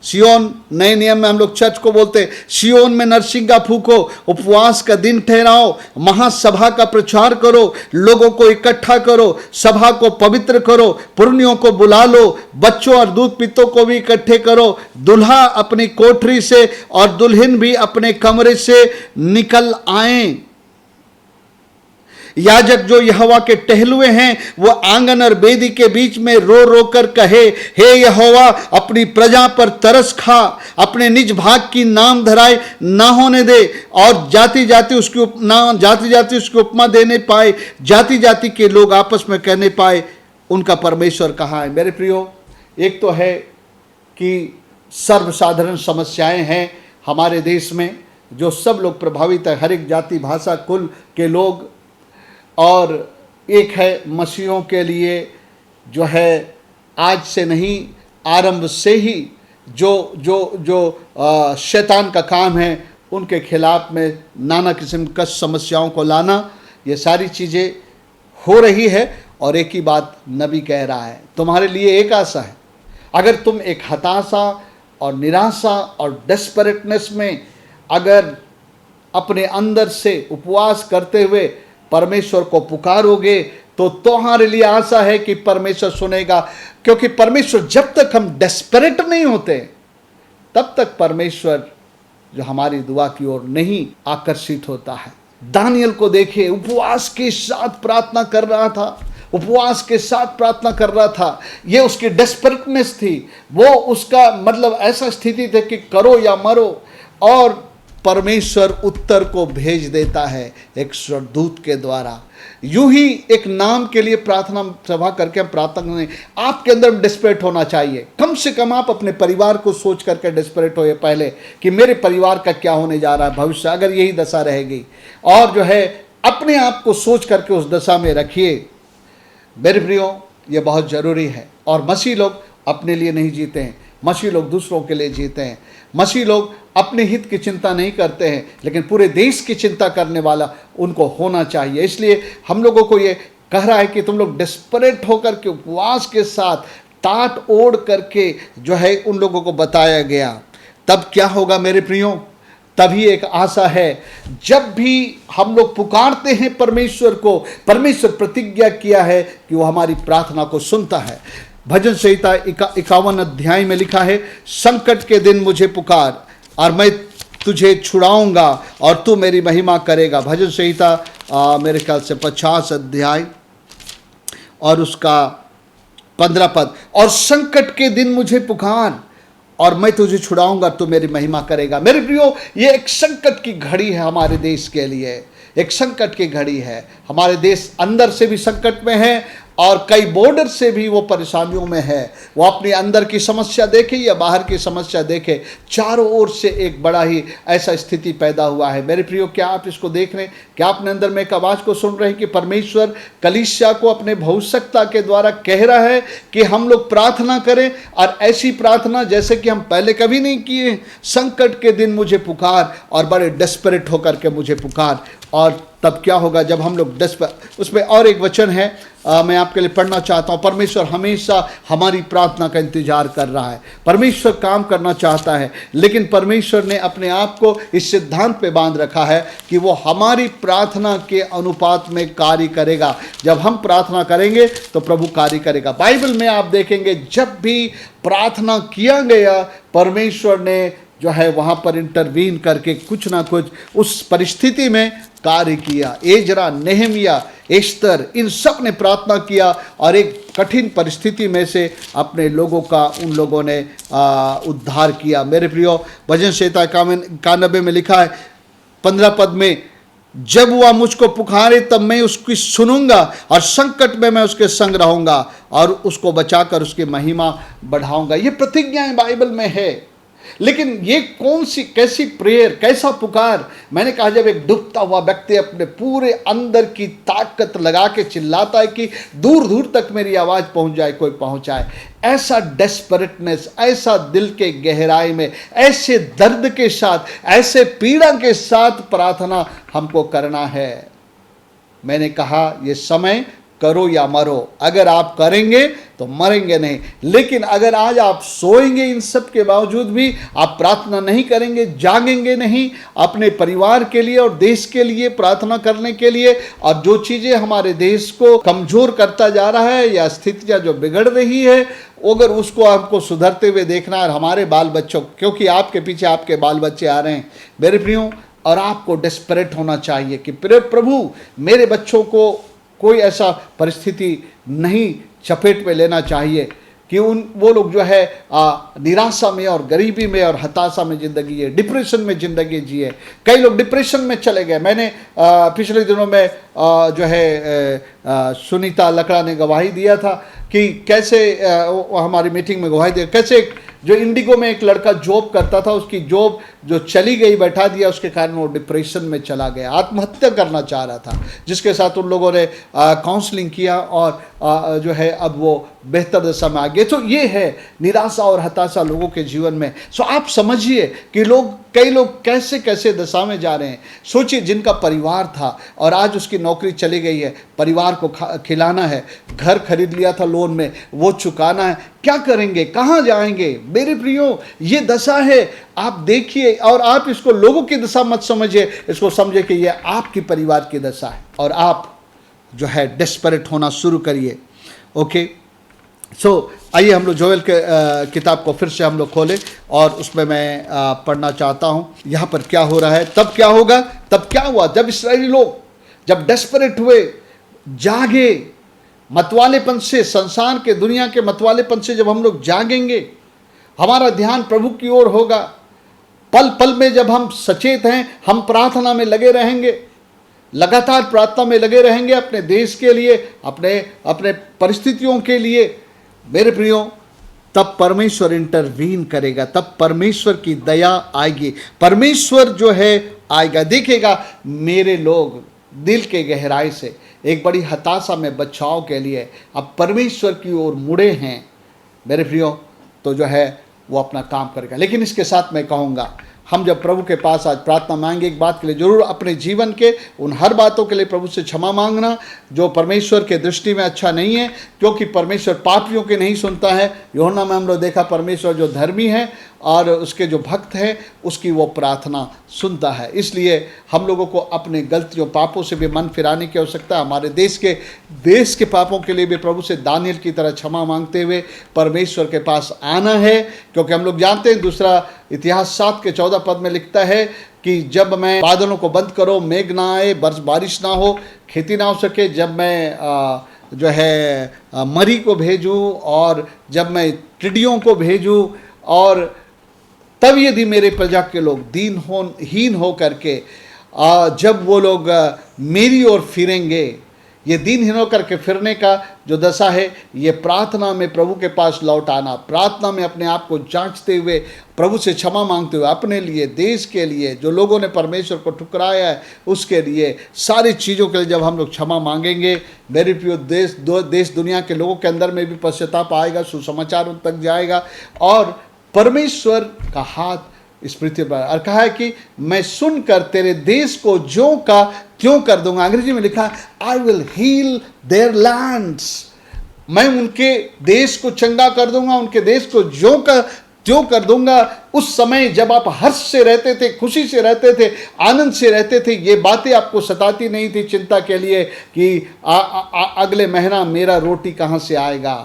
सियोन नए नियम में हम लोग चर्च को बोलते हैं, सियोन में नरसिंगा फूंको, उपवास का दिन ठहराओ, महासभा का प्रचार करो, लोगों को इकट्ठा करो, सभा को पवित्र करो, पुरनियों को बुला लो, बच्चों और दूध पीतों को भी इकट्ठे करो। दुल्हा अपनी कोठरी से और दुल्हन भी अपने कमरे से निकल आए। याजक जो यहोवा के टहलुए हैं वो आंगन और बेदी के बीच में रो रो कर कहे, हे यहोवा, अपनी प्रजा पर तरस खा, अपने निज भाग की नाम धराए ना होने दे, और जाति जाति उसकी उपमा देने पाए, जाति जाति के लोग आपस में कहने पाए, उनका परमेश्वर कहाँ है। मेरे प्रियो, एक तो है कि सर्वसाधारण समस्याएं हैं हमारे देश में जो सब लोग प्रभावित है, हर एक जाति भाषा कुल के लोग, और एक है मसीहों के लिए जो है आज से नहीं आरंभ से ही जो शैतान का काम है उनके खिलाफ में नाना किस्म का समस्याओं को लाना, ये सारी चीज़ें हो रही है। और एक ही बात नबी कह रहा है, तुम्हारे लिए एक आशा है। अगर तुम एक हताशा और निराशा और डेस्परेटनेस में अगर अपने अंदर से उपवास करते हुए परमेश्वर को पुकारोगे तो तुम्हारे लिए आशा है कि परमेश्वर सुनेगा, क्योंकि परमेश्वर, जब तक हम डेस्परेट नहीं होते तब तक परमेश्वर जो हमारी दुआ की ओर नहीं आकर्षित होता है। दानियल को देखिए, उपवास के साथ प्रार्थना कर रहा था, उपवास के साथ प्रार्थना कर रहा था। ये उसकी डेस्परेटनेस थी, वो उसका मतलब ऐसा स्थिति थी कि करो या मरो, और परमेश्वर उत्तर को भेज देता है एक स्वर्गदूत के द्वारा। यूं ही एक नाम के लिए प्रार्थना सभा करके हम प्रार्थना करें। आपके अंदर डेस्परेट होना चाहिए, कम से कम आप अपने परिवार को सोच करके डेस्परेट होइए पहले कि मेरे परिवार का क्या होने जा रहा है भविष्य, अगर यही दशा रहेगी, और जो है अपने आप को सोच करके उस दशा में रखिए। मेरे प्रियो, ये बहुत ज़रूरी है। और मसीह लोग अपने लिए नहीं जीते हैं, मसीह लोग दूसरों के लिए जीते हैं। मसीह लोग अपने हित की चिंता नहीं करते हैं, लेकिन पूरे देश की चिंता करने वाला उनको होना चाहिए। इसलिए हम लोगों को ये कह रहा है कि तुम लोग डेस्परेट होकर के उपवास के साथ टाट ओढ़ करके जो है उन लोगों को बताया गया। तब क्या होगा मेरे प्रियो, तभी एक आशा है। जब भी हम लोग पुकारते हैं परमेश्वर को, परमेश्वर प्रतिज्ञा किया है कि वो हमारी प्रार्थना को सुनता है। भजन संहिता 51 अध्याय में लिखा है, संकट के दिन मुझे पुकार और मैं तुझे छुड़ाऊंगा और तू मेरी महिमा करेगा। भजन संहिता मेरे ख्याल से 50 अध्याय और उसका 15 पद। और संकट के दिन मुझे पुकार और मैं तुझे छुड़ाऊंगा, तू मेरी महिमा करेगा। मेरे प्रियो, ये एक संकट की घड़ी है हमारे देश के लिए, एक संकट की घड़ी है। हमारे देश अंदर से भी संकट में है और कई बॉर्डर से भी वो परेशानियों में है। वो अपने अंदर की समस्या देखे या बाहर की समस्या देखे, चारों ओर से एक बड़ा ही ऐसा स्थिति पैदा हुआ है। मेरे प्रियो, क्या आप इसको देख रहे हैं? क्या अपने अंदर में एक आवाज़ को सुन रहे हैं कि परमेश्वर कलीसिया को अपने भविष्यता के द्वारा कह रहा है कि हम लोग प्रार्थना करें, और ऐसी प्रार्थना जैसे कि हम पहले कभी नहीं किए। संकट के दिन मुझे पुकार और बड़े डेस्परेट होकर के मुझे पुकार। और तब क्या होगा जब हम लोग उसमें और एक वचन है, मैं आपके लिए पढ़ना चाहता हूँ। परमेश्वर हमेशा हमारी प्रार्थना का इंतजार कर रहा है। परमेश्वर काम करना चाहता है, लेकिन परमेश्वर ने अपने आप को इस सिद्धांत पे बांध रखा है कि वो हमारी प्रार्थना के अनुपात में कार्य करेगा। जब हम प्रार्थना करेंगे तो प्रभु कार्य करेगा। बाइबल में आप देखेंगे जब भी प्रार्थना किया गया, परमेश्वर ने जो है वहाँ पर इंटरवीन करके कुछ ना कुछ उस परिस्थिति में कार्य किया। एजरा, नेहमिया, एस्तर, इन सब ने प्रार्थना किया और एक कठिन परिस्थिति में से अपने लोगों का उन लोगों ने उद्धार किया। मेरे प्रियो, भजन संहिता 91 में लिखा है 15 पद में, जब वह मुझको पुकारे तब मैं उसकी सुनूंगा और संकट में मैं उसके संग रहूंगा और उसको बचाकर उसकी महिमा बढ़ाऊंगा। ये प्रतिज्ञाएं बाइबल में है। लेकिन ये कौन सी, कैसी प्रेयर, कैसा पुकार? मैंने कहा जब एक डूबता हुआ व्यक्ति अपने पूरे अंदर की ताकत लगा के चिल्लाता है कि दूर दूर तक मेरी आवाज़ पहुंच जाए, कोई पहुंचाए। ऐसा डेस्परेटनेस, ऐसा दिल के गहराई में, ऐसे दर्द के साथ, ऐसे पीड़ा के साथ प्रार्थना हमको करना है। मैंने कहा ये समय करो या मरो। अगर आप करेंगे तो मरेंगे नहीं, लेकिन अगर आज आप सोएंगे, इन सब के बावजूद भी आप प्रार्थना नहीं करेंगे, जागेंगे नहीं अपने परिवार के लिए और देश के लिए प्रार्थना करने के लिए, और जो चीज़ें हमारे देश को कमज़ोर करता जा रहा है या स्थितियाँ जो बिगड़ रही है, अगर उसको आपको सुधरते हुए देखना है, और हमारे बाल बच्चों, क्योंकि आपके पीछे आपके बाल बच्चे आ रहे हैं मेरे प्रियो, और आपको डेस्परेट होना चाहिए कि प्रभु मेरे बच्चों को कोई ऐसा परिस्थिति नहीं चपेट में लेना चाहिए कि वो लोग जो है निराशा में और गरीबी में और हताशा में ज़िंदगी है, डिप्रेशन में ज़िंदगी जिए। कई लोग डिप्रेशन में चले गए। मैंने पिछले दिनों में जो है सुनीता लकड़ा ने गवाही दिया था कि कैसे हमारी मीटिंग में गवाही दिया, कैसे जो इंडिगो में एक लड़का जॉब करता था, उसकी जॉब जो चली गई, बैठा दिया, उसके कारण वो डिप्रेशन में चला गया, आत्महत्या करना चाह रहा था, जिसके साथ उन लोगों ने काउंसलिंग किया और जो है अब वो बेहतर दशा में आ गए। तो ये है निराशा और हताशा लोगों के जीवन में। सो आप समझिए कि कई लोग कैसे कैसे दशा में जा रहे हैं। सोचिए, जिनका परिवार था और आज उसकी नौकरी चली गई है, परिवार को खिलाना है, घर खरीद लिया था लोन में, वो चुकाना है, क्या करेंगे, कहाँ जाएंगे? मेरे प्रियो, ये दशा है। आप देखिए, और आप इसको लोगों की दशा मत समझिए, इसको समझिए कि ये आपकी परिवार की दशा है और आप जो है डेस्परेट होना शुरू करिए। ओके, सो आइए हम लोग जोएल के किताब को फिर से हम लोग खोलें और उसमें मैं पढ़ना चाहता हूँ यहाँ पर क्या हो रहा है। तब क्या होगा? तब क्या हुआ जब इस्राएली लोग जब डेस्परेट हुए, जागे, मतवालेपन से, संसार के, दुनिया के मतवालेपन से जब हम लोग जागेंगे, हमारा ध्यान प्रभु की ओर होगा। पल पल में जब हम सचेत हैं, हम प्रार्थना में लगे रहेंगे, लगातार प्रार्थना में लगे रहेंगे अपने देश के लिए, अपने परिस्थितियों के लिए, मेरे प्रियो, तब परमेश्वर इंटरवीन करेगा, तब परमेश्वर की दया आएगी, परमेश्वर जो है आएगा, देखेगा मेरे लोग दिल के गहराई से एक बड़ी हताशा में बचाव के लिए अब परमेश्वर की ओर मुड़े हैं मेरे प्रियो, तो जो है वो अपना काम करेगा। लेकिन इसके साथ मैं कहूँगा, हम जब प्रभु के पास आज प्रार्थना मांगे, एक बात के लिए जरूर अपने जीवन के उन हर बातों के लिए प्रभु से क्षमा मांगना जो परमेश्वर के दृष्टि में अच्छा नहीं है, क्योंकि परमेश्वर पापियों के नहीं सुनता है। यूहन्ना में हम लोग देखा परमेश्वर जो धर्मी है और उसके जो भक्त हैं उसकी वो प्रार्थना सुनता है। इसलिए हम लोगों को अपने गलतियों पापों से भी मन फिराने की आवश्यकता है। हमारे देश के पापों के लिए भी प्रभु से दानियल की तरह क्षमा मांगते हुए परमेश्वर के पास आना है, क्योंकि हम लोग जानते हैं दूसरा इतिहास 7 के 14 पद में लिखता है कि जब मैं बादलों को बंद करो, मेघ ना आए, बारिश ना हो, खेती ना हो सके, जब मैं जो है मरी को भेजूं और जब मैं टिड्डियों को भेजूं, और तब यदि मेरे प्रजा के लोग हीन हो करके जब वो लोग मेरी ओर फिरेंगे, ये दीनहीन होकर के फिरने का जो दशा है, ये प्रार्थना में प्रभु के पास लौट आना, प्रार्थना में अपने आप को जांचते हुए प्रभु से क्षमा मांगते हुए, अपने लिए, देश के लिए, जो लोगों ने परमेश्वर को ठुकराया है उसके लिए, सारी चीज़ों के लिए जब हम लोग क्षमा मांगेंगे, मेरे प्रिय देश दुनिया के लोगों के अंदर में भी पश्चाताप आएगा, सुसमाचार उन तक जाएगा और परमेश्वर का हाथ इस पृथ्वी पर। और कहा है कि मैं सुनकर तेरे देश को ज्यों का त्यों कर दूंगा। अंग्रेजी में लिखा I will heal their lands, मैं उनके देश को चंगा कर दूंगा, उनके देश को ज्यों का त्यों कर दूंगा। उस समय जब आप हर्ष से रहते थे, खुशी से रहते थे, आनंद से रहते थे, ये बातें आपको सताती नहीं थी चिंता के लिए कि अगले महीना मेरा रोटी कहाँ से आएगा,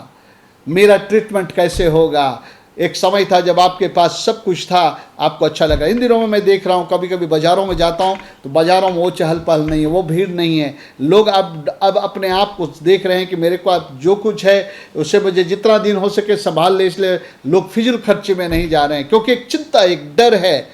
मेरा ट्रीटमेंट कैसे होगा। एक समय था जब आपके पास सब कुछ था, आपको अच्छा लगा। इन दिनों में मैं देख रहा हूँ, कभी कभी बाज़ारों में जाता हूँ तो बाज़ारों में वो चहल पहल नहीं है, वो भीड़ नहीं है। लोग अब अपने आप को देख रहे हैं कि मेरे को अब जो कुछ है उससे मुझे जितना दिन हो सके संभाल ले, इसलिए लोग फिजूल खर्चे में नहीं जा रहे हैं, क्योंकि एक चिंता, एक डर है।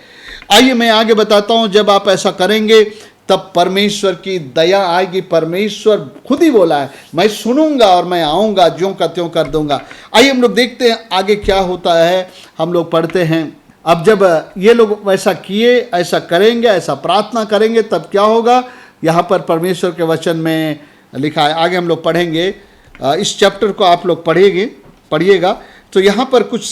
आइए मैं आगे बताता हूँ, जब आप ऐसा करेंगे तब परमेश्वर की दया आएगी। परमेश्वर खुद ही बोला है, मैं सुनूंगा और मैं आऊँगा, ज्यों का त्यों कर दूंगा। आइए हम लोग देखते हैं आगे क्या होता है। हम लोग पढ़ते हैं, अब जब ये लोग वैसा किए, ऐसा करेंगे, ऐसा प्रार्थना करेंगे, तब क्या होगा। यहाँ पर परमेश्वर के वचन में लिखा है, आगे हम लोग पढ़ेंगे, इस चैप्टर को आप लोग पढ़िएगा। तो यहाँ पर कुछ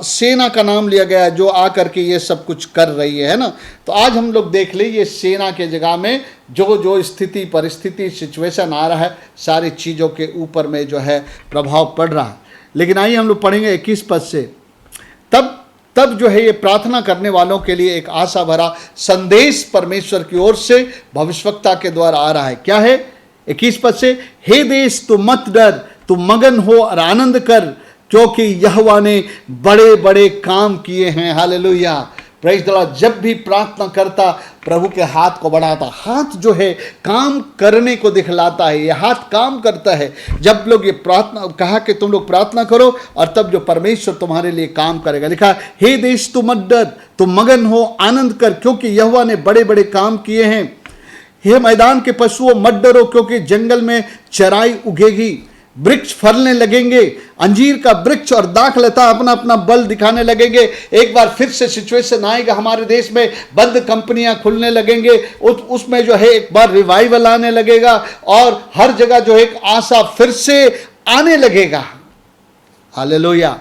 सेना का नाम लिया गया है जो आकर के ये सब कुछ कर रही है ना। तो आज हम लोग देख ले, ये सेना के जगह में जो स्थिति, परिस्थिति, सिचुएशन आ रहा है, सारी चीज़ों के ऊपर में जो है प्रभाव पड़ रहा है। लेकिन आइए हम लोग पढ़ेंगे 21 पद से। तब जो है ये प्रार्थना करने वालों के लिए एक आशा भरा संदेश परमेश्वर की ओर से भविष्यवक्ता के द्वारा आ रहा है। क्या है? 21 पद से, हे देश तू मत डर, तू मगन हो और आनंद कर, क्योंकि यहोवा ने बड़े बड़े काम किए हैं। Hallelujah, praise the Lord. जब भी प्रार्थना करता प्रभु के हाथ को बढ़ाता, हाथ जो है काम करने को दिखलाता है, ये हाथ काम करता है। जब लोग ये प्रार्थना कहा कि तुम लोग प्रार्थना करो और तब जो परमेश्वर तुम्हारे लिए काम करेगा। लिखा, हे देश तू मत डर, तुम मगन हो, आनंद कर, क्योंकि यहोवा ने बड़े बड़े काम किए हैं। हे मैदान के पशुओं मत डरो, क्योंकि जंगल में चराई उगेगी, वृक्ष फलने लगेंगे, अंजीर का वृक्ष और दाखलता अपना अपना बल दिखाने लगेंगे। एक बार फिर से सिचुएशन आएगा हमारे देश में, बंद कंपनियां खुलने लगेंगे, उसमें जो है एक बार रिवाइवल आने लगेगा और हर जगह जो है एक आशा फिर से आने लगेगा। हालेलुया।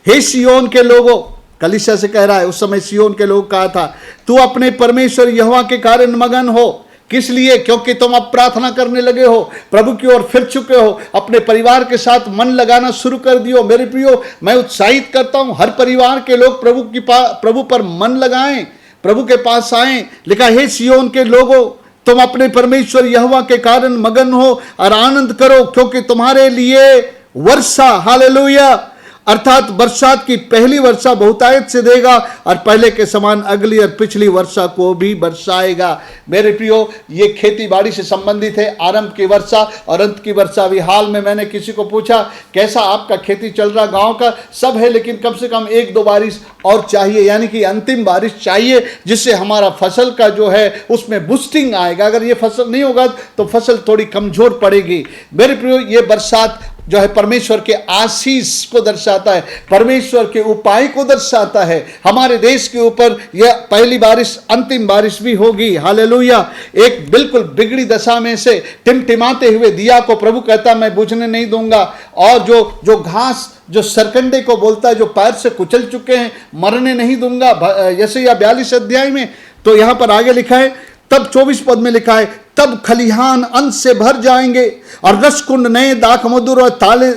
हे सियोन के लोगों, कलीसिया से कह रहा है, उस समय सियोन के लोग कहा था, तू अपने परमेश्वर यहोवा के कारण मगन हो। किस लिए? क्योंकि तुम अब प्रार्थना करने लगे हो, प्रभु की ओर फिर चुके हो, अपने परिवार के साथ मन लगाना शुरू कर दियो। मेरे प्रियो, मैं उत्साहित करता हूं हर परिवार के लोग प्रभु पर मन लगाएं, प्रभु के पास आएं। लिखा, हे सियोन के लोगों, तुम अपने परमेश्वर यहोवा के कारण मगन हो और आनंद करो, क्योंकि तुम्हारे लिए वर्षा, हालेलुया, अर्थात बरसात की पहली वर्षा बहुतायत से देगा और पहले के समान अगली और पिछली वर्षा को भी बरसाएगा। मेरे प्रियो, ये खेती बाड़ी से संबंधित है, आरंभ की वर्षा और अंत की वर्षा। अभी हाल में मैंने किसी को पूछा, कैसा आपका खेती चल रहा? गांव का सब है, लेकिन कम से कम 1-2 बारिश और चाहिए, यानी कि अंतिम बारिश चाहिए, जिससे हमारा फसल का जो है उसमें बूस्टिंग आएगा। अगर ये फसल नहीं होगा तो फसल थोड़ी कमजोर पड़ेगी। मेरे प्रियो, ये बरसात जो है परमेश्वर के आशीष को दर्शा दर्शाता है, परमेश्वर के उपाय को दर्शाता है। हमारे देश के ऊपर यह पहली बारिश अंतिम बारिश भी होगी। हालेलुया। एक बिल्कुल बिगड़ी दशा में से टिमटिमाते हुए दिया को प्रभु कहता मैं बुझने नहीं दूंगा। और जो घास जो सरकंडे को बोलता है, जो पैर से कुचल चुके हैं, मरने नहीं दूंगा। यशायाह 42 अध्याय में तो यहां पर आगे लिखा है, तब 24 पद में लिखा है, तब खलिहान अन्न से भर जाएंगे और रसकुंड नए दाख मधुर और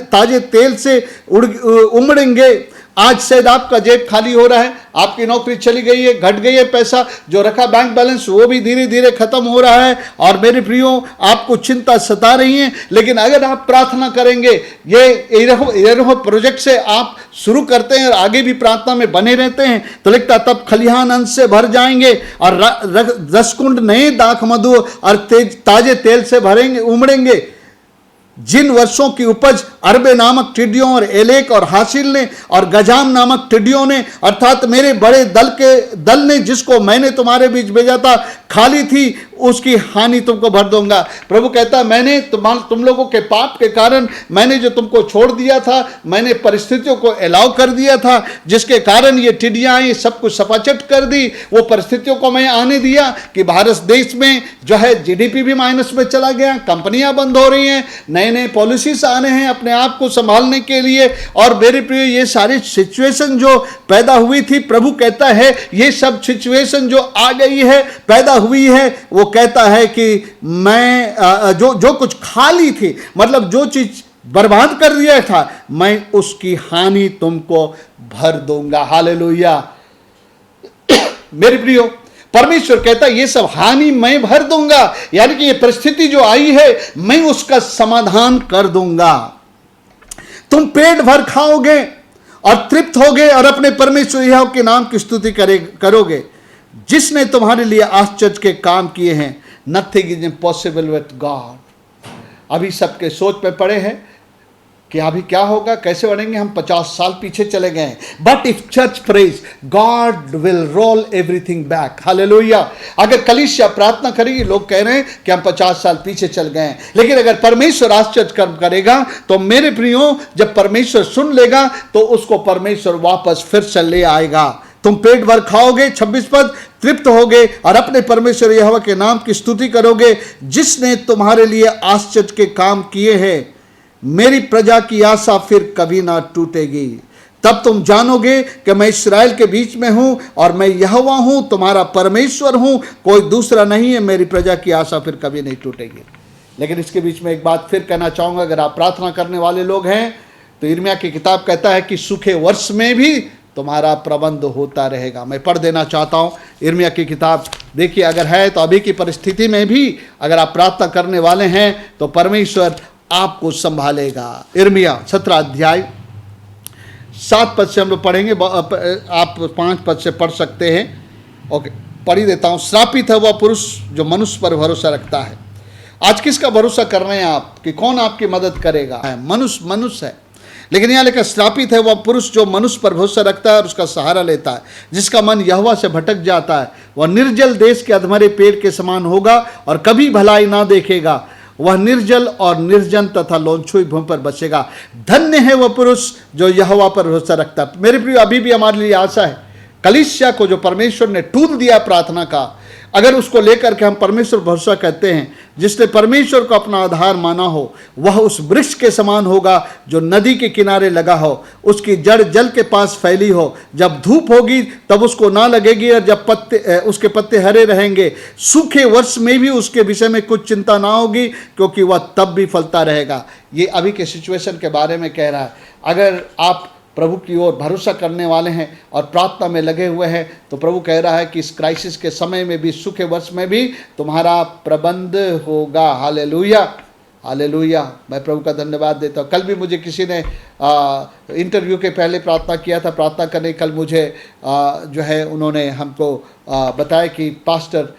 ताजे तेल से उमड़ेंगे। आज शायद आपका जेब खाली हो रहा है, आपकी नौकरी चली गई है, घट गई है, पैसा जो रखा बैंक बैलेंस वो भी धीरे धीरे खत्म हो रहा है। और मेरे प्रियो, आपको चिंता सता रही है, लेकिन अगर आप प्रार्थना करेंगे, ये एरहो प्रोजेक्ट से आप शुरू करते हैं और आगे भी प्रार्थना में बने रहते हैं, तो लिखता तब खलिहान अन्न से भर जाएंगे और रसकुंड नए दाख मधु और ताजे तेल से भरेंगे, उमड़ेंगे। जिन वर्षों की उपज अरबे नामक टिड्डियों और एलेक और हासिल ने और गजाम नामक टिड्डियों ने, अर्थात मेरे बड़े दल ने जिसको मैंने तुम्हारे बीच भेजा था, खाली थी, उसकी हानि तुमको भर दूंगा। प्रभु कहता है मैंने तुम लोगों के पाप के कारण मैंने जो तुमको छोड़ दिया था, मैंने परिस्थितियों को अलाउ कर दिया था, जिसके कारण ये टिड्डियां आई, सब कुछ सपाचट कर दी। वो परिस्थितियों को मैं आने दिया कि भारत देश में जो है जीडीपी भी माइनस में चला गया, कंपनियां बंद हो रही हैं, नए नए पॉलिसीज आ रहे हैं अपने आप को संभालने के लिए। और मेरे प्रिय, ये सारी सिचुएशन जो पैदा हुई थी, प्रभु कहता है ये सब सिचुएशन जो आ गई है, पैदा हुई है, वो कहता है कि मैं जो कुछ खाली थी, मतलब जो चीज बर्बाद कर दिया था, मैं उसकी हानि तुमको भर दूंगा। हालेलुया। मेरे प्रियो, परमेश्वर कहता है ये सब हानि मैं भर दूंगा, यानी कि ये परिस्थिति जो आई है मैं उसका समाधान कर दूंगा। तुम पेट भर खाओगे और तृप्त होगे और अपने परमेश्वर यहोवा के नाम की स्तुति करोगे, जिसने तुम्हारे लिए आश्चर्य के काम किए हैं। Nothing is impossible with God. अभी सबके सोच पे पड़े हैं कि अभी क्या होगा, कैसे बढ़ेंगे, हम 50 साल पीछे चले गए। But if church prays, God will roll everything back. Hallelujah. अगर कलीसिया प्रार्थना करेगी, लोग कह रहे हैं कि हम 50 साल पीछे चल गए हैं, लेकिन अगर परमेश्वर आश्चर्य कर्म करेगा तो मेरे प्रियो, जब परमेश्वर सुन लेगा तो उसको परमेश्वर वापस फिर से ले आएगा। तुम पेट भर खाओगे, 26 पद, तृप्त होगे और अपने परमेश्वर यहोवा के नाम की स्तुति करोगे, जिसने तुम्हारे लिए आश्चर्य के काम किए हैं। मेरी प्रजा की आशा फिर कभी ना टूटेगी। तब तुम जानोगे कि मैं इस्राएल के बीच में हूं और मैं यहोवा हूं, तुम्हारा परमेश्वर हूं, कोई दूसरा नहीं है। मेरी प्रजा की आशा फिर कभी नहीं टूटेगी। लेकिन इसके बीच में एक बात फिर कहना चाहूंगा, अगर आप प्रार्थना करने वाले लोग हैं तो यिर्मयाह की किताब कहता है कि सूखे वर्ष में भी तुम्हारा प्रबंध होता रहेगा। मैं पढ़ देना चाहता हूँ यिर्मयाह की किताब। देखिए, अगर है तो अभी की परिस्थिति में भी अगर आप प्रार्थना करने वाले हैं तो परमेश्वर आपको संभालेगा। यिर्मयाह 17 अध्याय 7 पद से हम लोग पढ़ेंगे, आप 5 पद से पढ़ सकते हैं। ओके, पढ़ ही देता हूँ। श्रापित है वह पुरुष जो मनुष्य पर भरोसा रखता है। आज किसका भरोसा कर रहे हैं आप कि कौन आपकी मदद करेगा? मनुष्य है, लेकिन यहाँ लिखा श्रापित है वह पुरुष जो मनुष्य पर भरोसा रखता है और उसका सहारा लेता है, जिसका मन यहोवा से भटक जाता है। वह निर्जल देश के अधमरे पेड़ के समान होगा और कभी भलाई ना देखेगा। वह निर्जल और निर्जन तथा लोंछुई भूमि पर बचेगा। धन्य है वह पुरुष जो यहोवा पर भरोसा रखता है। मेरे प्रिय, अभी भी हमारे लिए आशा है। कलीसिया को जो परमेश्वर ने टूल दिया प्रार्थना का, अगर उसको लेकर के हम परमेश्वर भरोसा कहते हैं, जिसने परमेश्वर को अपना आधार माना हो, वह उस वृक्ष के समान होगा जो नदी के किनारे लगा हो, उसकी जड़ जल के पास फैली हो। जब धूप होगी तब उसको ना लगेगी और जब उसके पत्ते हरे रहेंगे। सूखे वर्ष में भी उसके विषय में कुछ चिंता ना होगी, क्योंकि वह तब भी फलता रहेगा। ये अभी के सिचुएशन के बारे में कह रहा है। अगर आप प्रभु की ओर भरोसा करने वाले हैं और प्रार्थना में लगे हुए हैं, तो प्रभु कह रहा है कि इस क्राइसिस के समय में भी, सूखे वर्ष में भी तुम्हारा प्रबंध होगा। Hallelujah, hallelujah. मैं प्रभु का धन्यवाद देता हूँ। कल भी मुझे किसी ने इंटरव्यू के पहले प्रार्थना किया था। प्रार्थना करने कल मुझे जो है उन्होंने हमको बताया कि पास्टर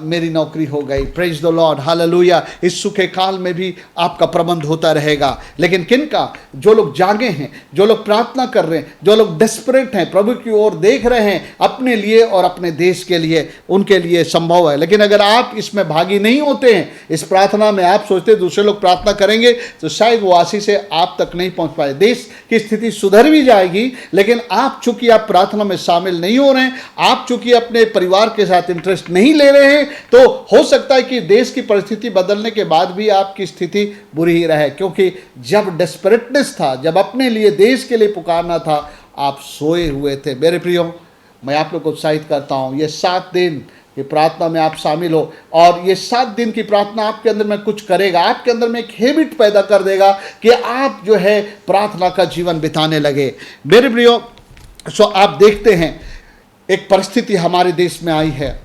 मेरी नौकरी हो गई। Praise the Lord, hallelujah. इस सूखे काल में भी आपका प्रबंध होता रहेगा। लेकिन किनका? जो लोग जागे हैं, जो लोग प्रार्थना कर रहे हैं, जो लोग डेस्परेट हैं, प्रभु की ओर देख रहे हैं अपने लिए और अपने देश के लिए, उनके लिए संभव है। लेकिन अगर आप इसमें भागी नहीं होते हैं, इस प्रार्थना में आप सोचते दूसरे लोग प्रार्थना करेंगे तो शायद वो आशीष से आप तक नहीं पहुंच पाएगी। है, देश की स्थिति सुधर भी जाएगी, लेकिन आप चूंकि आप प्रार्थना में शामिल नहीं हो रहे हैं, आप चूंकि अपने परिवार के साथ इंटरेस्ट नहीं ले रहे हैं, तो हो सकता है कि देश की परिस्थिति बदलने के बाद भी आपकी स्थिति बुरी ही रहे। क्योंकि जब डेस्परेटनेस था, जब अपने लिए, देश के लिए पुकारना था, आप सोए हुए थे। मेरे प्रियो, मैं आप लोग को उत्साहित करता हूं, ये 7 दिन की प्रार्थना में आप शामिल हो, और ये 7 दिन की प्रार्थना आपके अंदर में कुछ करेगा, आपके अंदर में एक हैबिट पैदा कर देगा कि आप जो है प्रार्थना का जीवन बिताने लगे। मेरे प्रियो, सो आप देखते हैं एक परिस्थिति हमारे देश में आई है,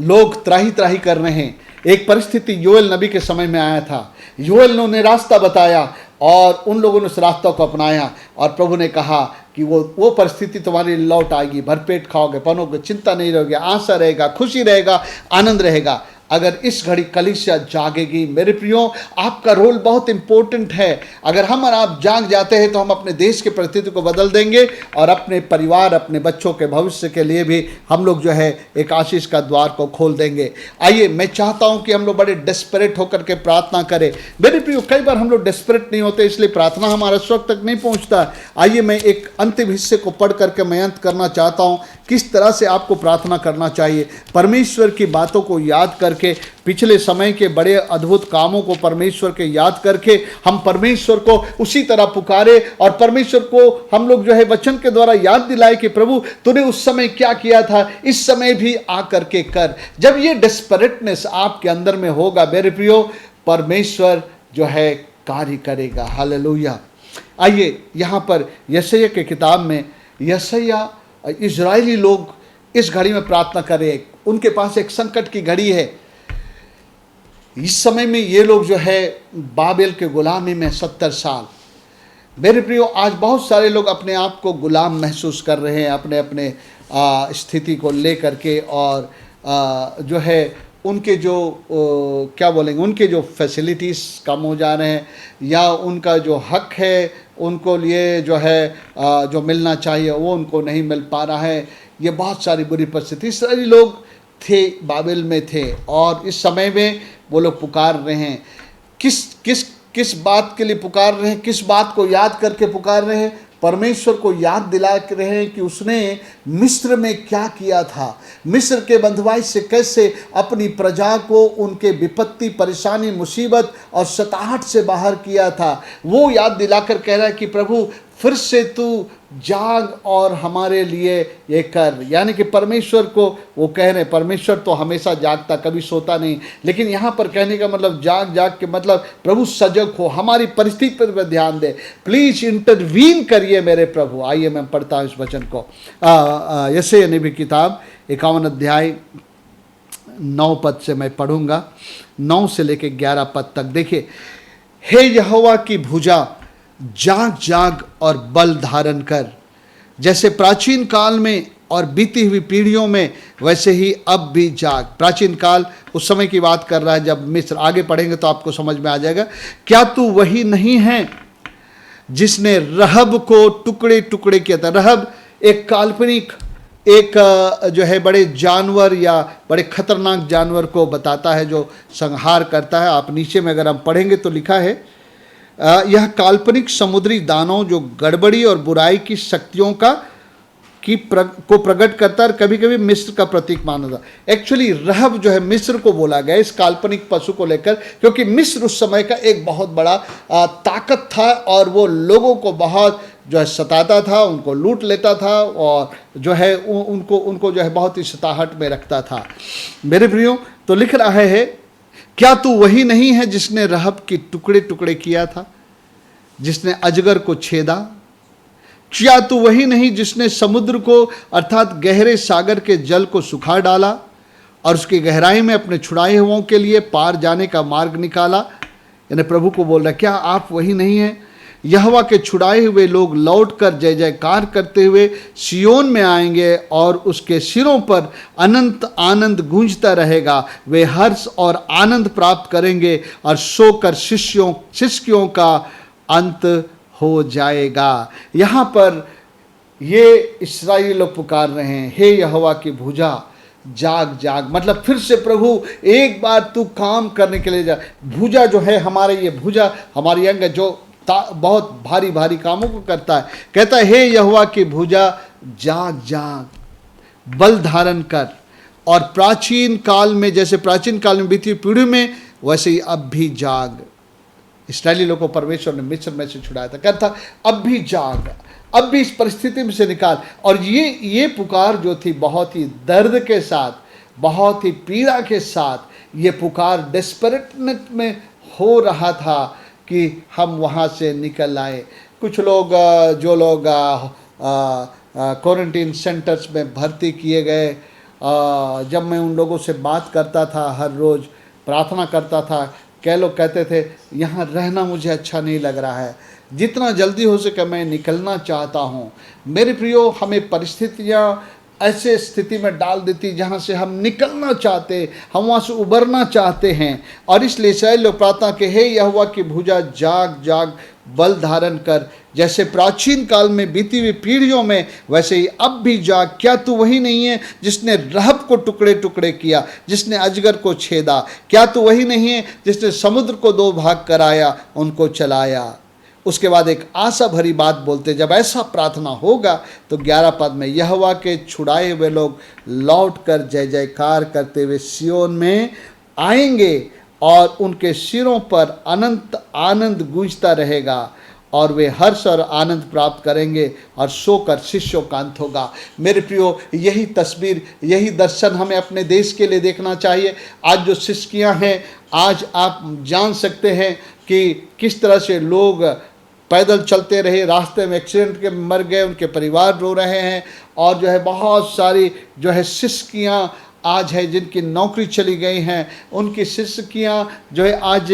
लोग त्राही त्राही कर रहे हैं। एक परिस्थिति योएल नबी के समय में आया था। योएल ने उन्हें रास्ता बताया और उन लोगों ने उस रास्ता को अपनाया, और प्रभु ने कहा कि वो परिस्थिति तुम्हारे लिए लौट आएगी, भरपेट खाओगे, पनोगे, चिंता नहीं रहोगे, आशा रहेगा, खुशी रहेगा, आनंद रहेगा। अगर इस घड़ी कलीसिया जागेगी, मेरे प्रियो, आपका रोल बहुत इंपॉर्टेंट है। अगर हम और आप जाग जाते हैं तो हम अपने देश के परिस्थिति को बदल देंगे, और अपने परिवार, अपने बच्चों के भविष्य के लिए भी हम लोग जो है एक आशीष का द्वार को खोल देंगे। आइए, मैं चाहता हूं कि हम लोग बड़े डेस्परेट होकर के प्रार्थना करें। मेरे प्रियो, कई बार हम लोग डेस्परेट नहीं होते, इसलिए प्रार्थना हमारा स्वर्ग तक नहीं पहुंचता। आइए, मैं एक अंतिम हिस्से को पढ़ करके मैं अंत करना चाहता हूं, किस तरह से आपको प्रार्थना करना चाहिए। परमेश्वर की बातों को याद करके, पिछले समय के बड़े अद्भुत कामों को परमेश्वर के याद करके हम परमेश्वर को उसी तरह पुकारे, और परमेश्वर को हम लोग जो है वचन के द्वारा याद दिलाए कि प्रभु तूने उस समय क्या किया था, इस समय भी आ करके कर। जब ये डेस्परेटनेस आपके अंदर में होगा, मेरे प्रियो, परमेश्वर जो है कार्य करेगा। हालेलुया। आइए, यहाँ पर यशायाह के किताब में यशायाह, इजरायली लोग इस घड़ी में प्रार्थना करें, उनके पास एक संकट की घड़ी है। इस समय में ये लोग जो है बाबेल के गुलामी में 70 साल। मेरे प्रियो, आज बहुत सारे लोग अपने आप को गुलाम महसूस कर रहे हैं, अपने अपने स्थिति को ले करके, और जो है उनके जो क्या बोलेंगे, उनके जो फैसिलिटीज़ कम हो जा रहे हैं, या उनका जो हक है उनको लिए जो है जो मिलना चाहिए वो उनको नहीं मिल पा रहा है। ये बहुत सारी बुरी परिस्थिति। सारे लोग थे, बाबेल में थे, और इस समय में वो लोग पुकार रहे हैं। किस बात के लिए पुकार रहे हैं, किस बात को याद करके पुकार रहे हैं? परमेश्वर को याद दिला रहे हैं कि उसने मिस्र में क्या किया था, मिस्र के बंधुआई से कैसे अपनी प्रजा को उनके विपत्ति, परेशानी, मुसीबत और सताहट से बाहर किया था। वो याद दिलाकर कह रहा है कि प्रभु फिर से तू जाग और हमारे लिए ये कर। यानी कि परमेश्वर को वो कह रहे हैं, परमेश्वर तो हमेशा जागता, कभी सोता नहीं, लेकिन यहाँ पर कहने का मतलब जाग के मतलब प्रभु सजग हो, हमारी परिस्थिति पर ध्यान दे, प्लीज इंटरवीन करिए मेरे प्रभु। आइए, मैं पढ़ता हूँ इस वचन को। यशायाह नबी किताब 51 अध्याय 9 पद से मैं पढ़ूंगा, 9 से लेकर 11 पद तक। देखिए, हे यहोवा की भुजा, जाग जाग और बल धारण कर, जैसे प्राचीन काल में और बीती हुई पीढ़ियों में, वैसे ही अब भी जाग। प्राचीन काल उस समय की बात कर रहा है जब मिस्र। आगे पढ़ेंगे तो आपको समझ में आ जाएगा। क्या तू वही नहीं है जिसने रहब को टुकड़े टुकड़े किया था? रहब एक काल्पनिक, एक जो है बड़े जानवर या बड़े खतरनाक जानवर को बताता है जो संहार करता है। आप नीचे में अगर हम पढ़ेंगे तो लिखा है, यह काल्पनिक समुद्री दानव जो गड़बड़ी और बुराई की शक्तियों को प्रकट करता है, कभी कभी मिस्र का प्रतीक माना था। एक्चुअली रहब जो है मिस्र को बोला गया इस काल्पनिक पशु को लेकर, क्योंकि मिस्र उस समय का एक बहुत बड़ा ताकत था, और वो लोगों को बहुत जो है सताता था, उनको लूट लेता था, और जो है उनको जो है बहुत ही सताहट में रखता था। मेरे प्रियो, तो लिख रहा है, क्या तू वही नहीं है जिसने रहब की टुकड़े टुकड़े किया था, जिसने अजगर को छेदा? क्या तू वही नहीं जिसने समुद्र को अर्थात गहरे सागर के जल को सुखा डाला और उसकी गहराई में अपने छुड़ाए हुओं के लिए पार जाने का मार्ग निकाला? यानी प्रभु को बोल रहा, क्या आप वही नहीं हैं? यहोवा के छुड़ाए हुए लोग लौटकर जय जयकार करते हुए सियोन में आएंगे, और उसके सिरों पर अनंत आनंद गूंजता रहेगा। वे हर्ष और आनंद प्राप्त करेंगे, और सोकर शिष्यों का अंत हो जाएगा। यहाँ पर ये इस्राएली लोग पुकार रहे हैं, हे यहोवा की भुजा, जाग जाग, मतलब फिर से प्रभु एक बार तू काम करने के लिए जा। भुजा जो है हमारे, ये भुजा हमारी अंग जो बहुत भारी भारी कामों को करता है। कहता है, हे यहोवा की भुजा जाग जाग, बल धारण कर, और प्राचीन काल में, जैसे प्राचीन काल में बीती पीढ़ी में, वैसे ही अब भी जाग। इस्राएली लोगों को परमेश्वर ने मिस्र में से छुड़ाया था, कहता अब भी जाग, अब भी इस परिस्थिति में से निकाल। और ये पुकार जो थी बहुत ही दर्द के साथ, बहुत ही पीड़ा के साथ, ये पुकार डेस्परेटनेस में हो रहा था कि हम वहाँ से निकल आए। कुछ लोग जो लोग क्वारंटीन सेंटर्स में भर्ती किए गए, जब मैं उन लोगों से बात करता था, हर रोज़ प्रार्थना करता था, कई लोग कहते थे यहाँ रहना मुझे अच्छा नहीं लग रहा है, जितना जल्दी हो सके मैं निकलना चाहता हूँ। मेरे प्रियो, हमें परिस्थितियाँ ऐसे स्थिति में डाल देती जहाँ से हम निकलना चाहते, हम वहाँ से उबरना चाहते हैं। और इसलिए इस्राएल लोग प्रार्थना के, हे यहोवा की भुजा जाग जाग, बल धारण कर, जैसे प्राचीन काल में बीती हुई पीढ़ियों में, वैसे ही अब भी जाग। क्या तू वही नहीं है जिसने रहब को टुकड़े टुकड़े किया, जिसने अजगर को छेदा? क्या तू वही नहीं है जिसने समुद्र को 2 भाग कराया, उनको चलाया? उसके बाद एक आशा भरी बात बोलते, जब ऐसा प्रार्थना होगा तो 11 पद में, यहोवा के छुड़ाए हुए लोग लौट कर जय जयकार करते हुए सियोन में आएंगे, और उनके सिरों पर अनंत आनंद गूंजता रहेगा, और वे हर्ष और आनंद प्राप्त करेंगे, और सोकर शिष्यों का अंत होगा। मेरे प्रियो, यही तस्वीर, यही दर्शन हमें अपने देश के लिए देखना चाहिए। आज जो सिसकियाँ हैं, आज आप जान सकते हैं कि किस तरह से लोग पैदल चलते रहे, रास्ते में एक्सीडेंट के मर गए, उनके परिवार रो रहे हैं, और जो है बहुत सारी जो है सिसकियाँ आज है, जिनकी नौकरी चली गई हैं, उनकी सिसकियाँ जो है आज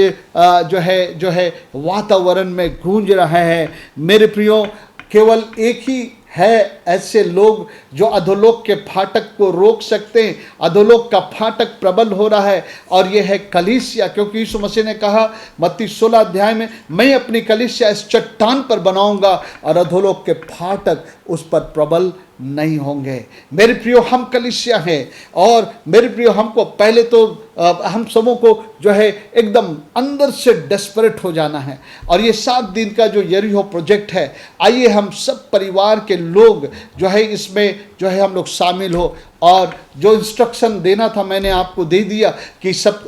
जो है वातावरण में गूंज रहे हैं। मेरे प्रियो, केवल एक ही है ऐसे लोग जो अधोलोक के फाटक को रोक सकते हैं। अधोलोक का फाटक प्रबल हो रहा है, और यह है कलीसिया, क्योंकि यीशु मसीह ने कहा मत्ती 16 अध्याय में, मैं अपनी कलीसिया इस चट्टान पर बनाऊंगा, और अधोलोक के फाटक उस पर प्रबल नहीं होंगे। मेरे प्रियो, हम कलीसिया हैं, और मेरे प्रियो, हमको पहले तो हम सबों को जो है एकदम अंदर से डेस्परेट हो जाना है। और ये 7 दिन का जो यरीहो प्रोजेक्ट है, आइए हम सब परिवार के लोग जो है इसमें जो है हम लोग शामिल हो। और जो इंस्ट्रक्शन देना था मैंने आपको दे दिया कि सब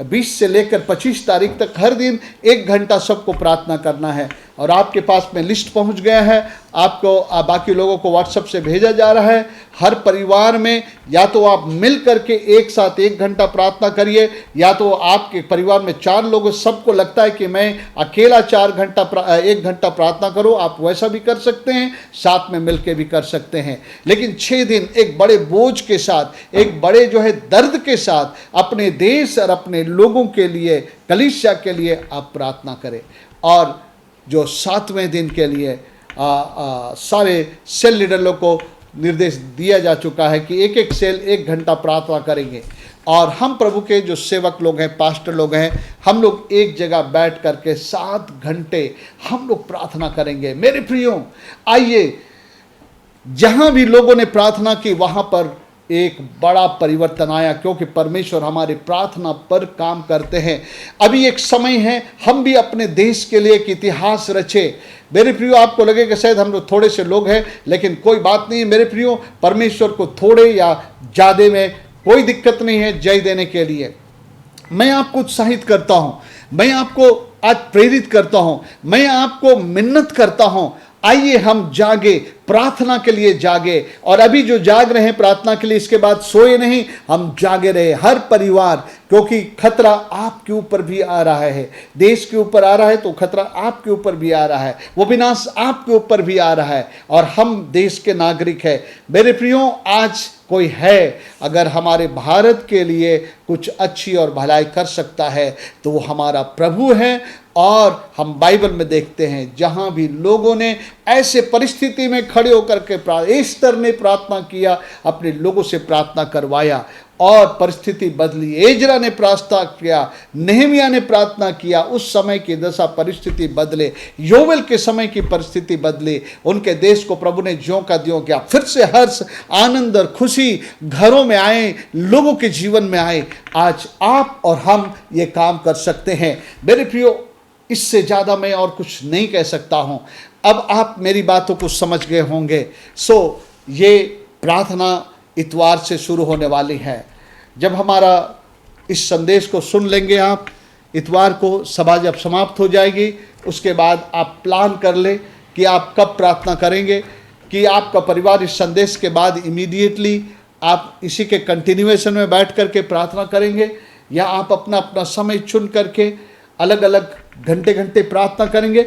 20 से लेकर 25 तारीख तक हर दिन 1 घंटा सबको प्रार्थना करना है। और आपके पास में लिस्ट पहुंच गया है, आपको बाकी लोगों को व्हाट्सएप से भेजा जा रहा है। हर परिवार में या तो आप मिल करके एक साथ 1 घंटा प्रार्थना करिए, या तो आपके परिवार में 4 लोग, सबको लगता है कि मैं अकेला 1 घंटा प्रार्थना करूं, आप वैसा भी कर सकते हैं, साथ में मिलकर भी कर सकते हैं। लेकिन 6 दिन एक बड़े बोझ के साथ, एक बड़े जो है दर्द के साथ अपने देश और अपने लोगों के लिए, कलीसिया के लिए आप प्रार्थना करें। और जो 7वें दिन के लिए सारे सेल लीडरों को निर्देश दिया जा चुका है कि एक सेल 1 घंटा प्रार्थना करेंगे। और हम प्रभु के जो सेवक लोग हैं, पास्टर लोग हैं, हम लोग एक जगह बैठ करके 7 घंटे हम लोग प्रार्थना करेंगे। मेरे प्रियो, आइए, जहाँ भी लोगों ने प्रार्थना की वहाँ पर एक बड़ा परिवर्तन आया, क्योंकि परमेश्वर हमारी प्रार्थना पर काम करते हैं। अभी एक समय है हम भी अपने देश के लिए एक इतिहास रचे। मेरे प्रियो, आपको लगेगा शायद हम लोग थोड़े से लोग हैं, लेकिन कोई बात नहीं। मेरे प्रियो, परमेश्वर को थोड़े या ज़्यादा में कोई दिक्कत नहीं है जय देने के लिए। मैं आपको उत्साहित करता हूँ, मैं आपको आज प्रेरित करता हूँ, मैं आपको मिन्नत करता हूँ, आइए हम जागे, प्रार्थना के लिए जागे। और अभी जो जाग रहे हैं प्रार्थना के लिए, इसके बाद सोए नहीं, हम जागे रहे हर परिवार, क्योंकि खतरा आपके ऊपर भी आ रहा है। देश के ऊपर आ रहा है तो खतरा आपके ऊपर भी आ रहा है, वो विनाश आपके ऊपर भी आ रहा है, और हम देश के नागरिक हैं। मेरे प्रियो, आज कोई है अगर हमारे भारत के लिए कुछ अच्छी और भलाई कर सकता है तो वो हमारा प्रभु है। और हम बाइबल में देखते हैं जहाँ भी लोगों ने ऐसे परिस्थिति में खड़े होकर के एस्तर ने प्रार्थना किया, अपने लोगों से प्रार्थना करवाया और परिस्थिति बदली। एजरा ने प्रार्थना किया, नेहमिया ने प्रार्थना किया, उस समय की दशा परिस्थिति बदले। योवेल के समय की परिस्थिति बदली, उनके देश को प्रभु ने ज्यों का त्यों किया। फिर से हर्ष, आनंद और खुशी घरों में आए, लोगों के जीवन में आए। आज आप और हम ये काम कर सकते हैं। मेरे प्रियो, इससे ज़्यादा मैं और कुछ नहीं कह सकता हूँ। अब आप मेरी बातों को समझ गए होंगे। सो ये प्रार्थना इतवार से शुरू होने वाली है। जब हमारा इस संदेश को सुन लेंगे आप, इतवार को सभा जब समाप्त हो जाएगी, उसके बाद आप प्लान कर लें कि आप कब प्रार्थना करेंगे, कि आपका परिवार इस संदेश के बाद इमीडिएटली आप इसी के कंटिन्यूएशन में बैठ करके प्रार्थना करेंगे, या आप अपना अपना समय चुन करके अलग अलग घंटे घंटे प्रार्थना करेंगे।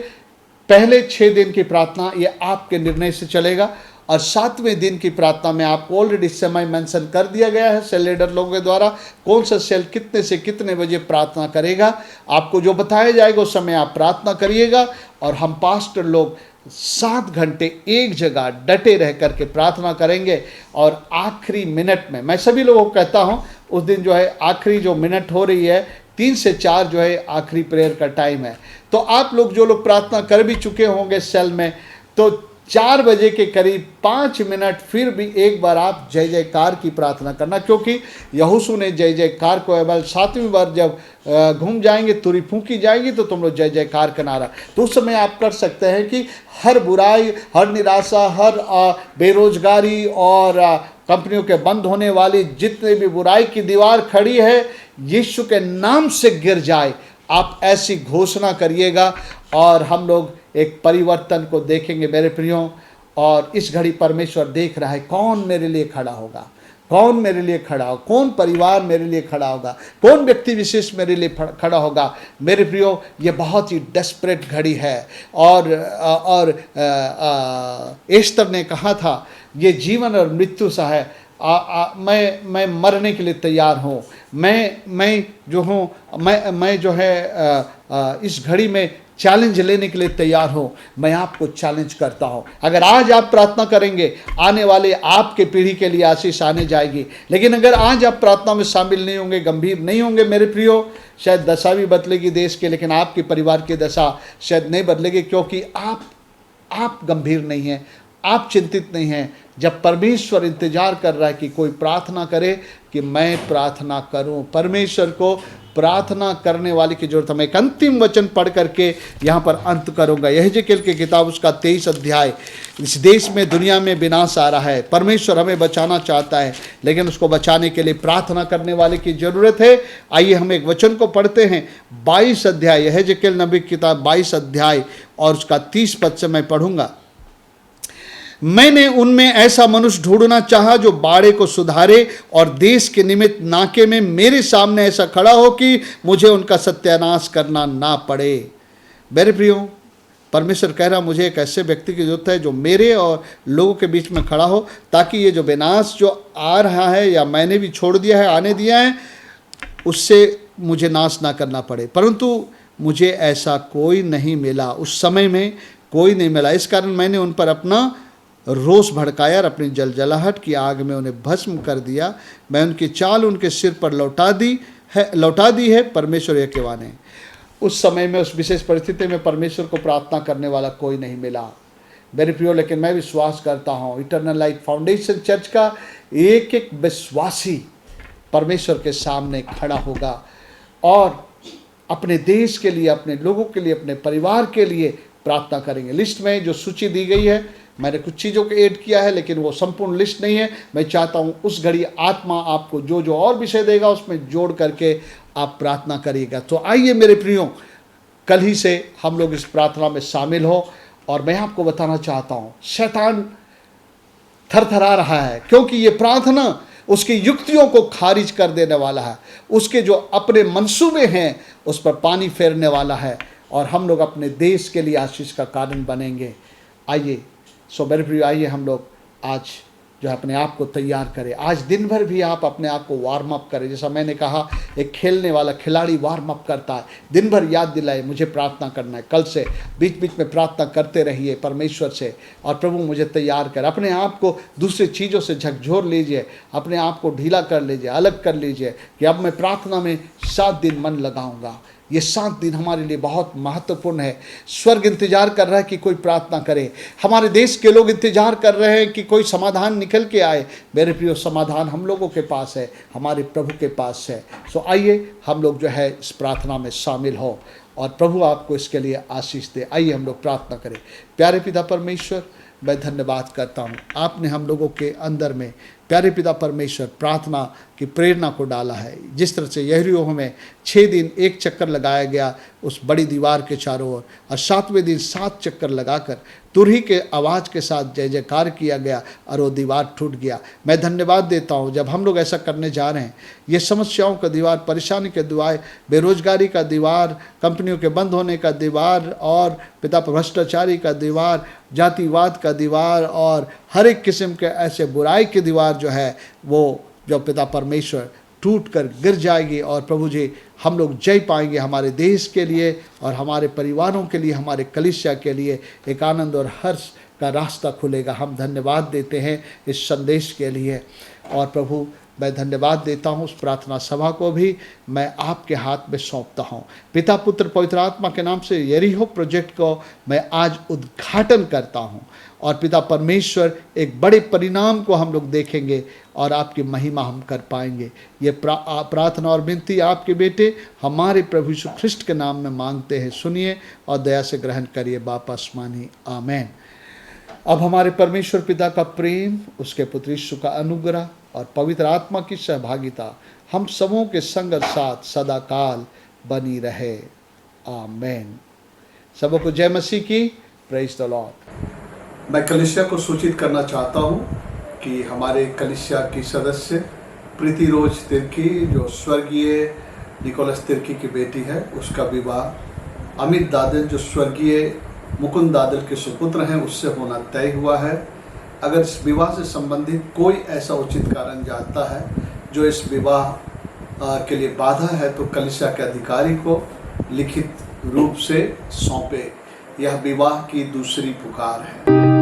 पहले 6 दिन की प्रार्थना ये आपके निर्णय से चलेगा, और 7वें दिन की प्रार्थना में आपको ऑलरेडी समय मेंशन कर दिया गया है सेल लीडर लोगों के द्वारा, कौन सा सेल कितने से कितने बजे प्रार्थना करेगा। आपको जो बताया जाएगा उस समय आप प्रार्थना करिएगा, और हम पास्टर लोग 7 घंटे एक जगह डटे रह करके प्रार्थना करेंगे। और आखिरी मिनट में मैं सभी लोगों को कहता हूँ, उस दिन जो है आखिरी जो मिनट हो रही है 3 से 4 जो है आखिरी प्रेयर का टाइम है। तो आप लोग जो लोग प्रार्थना कर भी चुके होंगे सेल में, तो 4 बजे के करीब 5 मिनट फिर भी एक बार आप जय जयकार की प्रार्थना करना, क्योंकि यहोशू ने जय जयकार को एवं 7वीं बार जब घूम जाएंगे, तुरी फूंकी जाएगी, तो तुम लोग जय जयकार का नारा, तो उस समय आप कर सकते हैं कि हर बुराई, हर निराशा, हर बेरोजगारी और कंपनियों के बंद होने वाली जितने भी बुराई की दीवार खड़ी है, यीशु के नाम से गिर जाए। आप ऐसी घोषणा करिएगा, और हम लोग एक परिवर्तन को देखेंगे मेरे प्रियो। और इस घड़ी परमेश्वर देख रहा है कौन मेरे लिए खड़ा होगा, कौन मेरे लिए खड़ा हो, कौन परिवार मेरे लिए खड़ा होगा, कौन व्यक्ति विशेष मेरे लिए खड़ा होगा। मेरे प्रियो, ये बहुत ही डेस्परेट घड़ी है। और एस्तर ने कहा था, ये जीवन और मृत्यु सा है, मैं मरने के लिए तैयार हूँ। मैं जो हूँ, मैं जो है इस घड़ी में चैलेंज लेने के लिए तैयार हूँ। मैं आपको चैलेंज करता हूँ, अगर आज आप प्रार्थना करेंगे, आने वाले आपके पीढ़ी के लिए आशीष आने जाएगी। लेकिन अगर आज आप प्रार्थना में शामिल नहीं होंगे, गंभीर नहीं होंगे मेरे प्रियो, शायद दशा भी बदलेगी देश की, लेकिन आपके परिवार की दशा शायद नहीं बदलेगी, क्योंकि आप गंभीर नहीं हैं, आप चिंतित नहीं हैं। जब परमेश्वर इंतजार कर रहा है कि कोई प्रार्थना करे, कि मैं प्रार्थना करूं, परमेश्वर को प्रार्थना करने वाले की जरूरत है। मैं एक अंतिम वचन पढ़ करके यहाँ पर अंत करूँगा। यहेजकेल की किताब उसका 23 अध्याय। इस देश में, दुनिया में विनाश आ रहा है, परमेश्वर हमें बचाना चाहता है, लेकिन उसको बचाने के लिए प्रार्थना करने वाले की जरूरत है। आइए हम एक वचन को पढ़ते हैं, 22 अध्याय, यहेजकेल नबी की किताब 22 अध्याय और उसका 30 पद से मैं पढ़ूंगा। मैंने उनमें ऐसा मनुष्य ढूंढना चाहा जो बाड़े को सुधारे और देश के निमित्त नाके में मेरे सामने ऐसा खड़ा हो कि मुझे उनका सत्यानाश करना ना पड़े। मेरे प्रियो, परमेश्वर कह रहा, मुझे एक ऐसे व्यक्ति की जरूरत है जो मेरे और लोगों के बीच में खड़ा हो, ताकि ये जो विनाश जो आ रहा है या मैंने भी छोड़ दिया है, आने दिया है, उससे मुझे नाश ना करना पड़े। परंतु मुझे ऐसा कोई नहीं मिला, उस समय में कोई नहीं मिला। इस कारण मैंने उन पर अपना रोष भड़काया और अपनी जलजलाहट की आग में उन्हें भस्म कर दिया। मैं उनकी चाल उनके सिर पर लौटा दी है। परमेश्वर यह कहवा है। उस समय में, उस विशेष परिस्थिति में परमेश्वर को प्रार्थना करने वाला कोई नहीं मिला मेरे प्रियो। लेकिन मैं विश्वास करता हूँ, इटर्नल लाइफ फाउंडेशन चर्च का एक एक विश्वासी परमेश्वर के सामने खड़ा होगा और अपने देश के लिए, अपने लोगों के लिए, अपने परिवार के लिए प्रार्थना करेंगे। लिस्ट में जो सूची दी गई है, मैंने कुछ चीज़ों को ऐड किया है, लेकिन वो संपूर्ण लिस्ट नहीं है। मैं चाहता हूँ उस घड़ी आत्मा आपको जो जो और विषय देगा उसमें जोड़ करके आप प्रार्थना करिएगा। तो आइए मेरे प्रियो, कल ही से हम लोग इस प्रार्थना में शामिल हो। और मैं आपको बताना चाहता हूँ, शैतान थरथरा रहा है, क्योंकि ये प्रार्थना उसकी युक्तियों को खारिज कर देने वाला है, उसके जो अपने मंसूबे हैं उस पर पानी फेरने वाला है, और हम लोग अपने देश के लिए आशीष का कारण बनेंगे। आइए मेरे प्रिय, आइए हम लोग आज जो है अपने आप को तैयार करें। आज दिन भर भी आप अपने आप को वार्म अप करें। जैसा मैंने कहा, एक खेलने वाला खिलाड़ी वार्म अप करता है, दिन भर याद दिलाए मुझे प्रार्थना करना है। कल से बीच बीच में प्रार्थना करते रहिए परमेश्वर से, और प्रभु मुझे तैयार कर। अपने आप को दूसरी चीज़ों से झकझोर लीजिए, अपने आप को ढीला कर लीजिए, अलग कर लीजिए कि अब मैं प्रार्थना में 7 दिन मन लगाऊंगा। ये 7 दिन हमारे लिए बहुत महत्वपूर्ण है। स्वर्ग इंतजार कर रहा है कि कोई प्रार्थना करे। हमारे देश के लोग इंतजार कर रहे हैं कि कोई समाधान निकल के आए। मेरे प्रियो, समाधान हम लोगों के पास है, हमारे प्रभु के पास है। आइए हम लोग जो है इस प्रार्थना में शामिल हो। और प्रभु आपको इसके लिए आशीष दे। आइए हम लोग प्रार्थना करें। प्यारे पिता परमेश्वर, मैं धन्यवाद करता हूँ, आपने हम लोगों के अंदर में प्यारे पिता परमेश्वर प्रार्थना की प्रेरणा को डाला है। जिस तरह से यरीहो में 6 दिन एक चक्कर लगाया गया उस बड़ी दीवार के चारों ओर, और 7वें दिन 7 चक्कर लगाकर तुरही के आवाज़ के साथ जय जयकार किया गया और वो दीवार टूट गया। मैं धन्यवाद देता हूँ, जब हम लोग ऐसा करने जा रहे हैं, ये समस्याओं का दीवार, परेशानी के दीवार, बेरोजगारी का दीवार, कंपनियों के बंद होने का दीवार, और पिता भ्रष्टाचारी का दीवार, जातिवाद का दीवार, और हर एक किस्म के ऐसे बुराई की दीवार जो है वो जो पिता परमेश्वर टूट कर गिर जाएगी। और प्रभु जी, हम लोग जय पाएंगे। हमारे देश के लिए और हमारे परिवारों के लिए, हमारे कलीसिया के लिए एक आनंद और हर्ष का रास्ता खुलेगा। हम धन्यवाद देते हैं इस संदेश के लिए। और प्रभु, मैं धन्यवाद देता हूँ, उस प्रार्थना सभा को भी मैं आपके हाथ में सौंपता हूँ। पिता, पुत्र, पवित्र आत्मा के नाम से यरीहो प्रोजेक्ट को मैं आज उद्घाटन करता हूँ। और पिता परमेश्वर, एक बड़े परिणाम को हम लोग देखेंगे और आपकी महिमा हम कर पाएंगे। ये प्रार्थना और विनती आपके बेटे हमारे प्रभु यीशु ख्रिस्ट के नाम में मांगते हैं। सुनिए और दया से ग्रहण करिए बाप आसमानी, आमेन। अब हमारे परमेश्वर पिता का प्रेम, उसके पुत्र यीशु का अनुग्रह और पवित्र आत्मा की सहभागिता हम सबों के संग और साथ सदा काल बनी रहे, आमेन। सबों को जय मसीह की, प्रेज द लॉर्ड। मैं कलीसिया को सूचित करना चाहता हूँ कि हमारे कलीसिया की सदस्य प्रीति रोज तिर्की, जो स्वर्गीय निकोलस तिर्की की बेटी है, उसका विवाह अमित दादल, जो स्वर्गीय मुकुंद दादल के सुपुत्र हैं, उससे होना तय हुआ है। अगर इस विवाह से संबंधित कोई ऐसा उचित कारण जानता है जो इस विवाह के लिए बाधा है, तो कलीसिया के अधिकारी को लिखित रूप से सौंपे। यह विवाह की दूसरी पुकार है।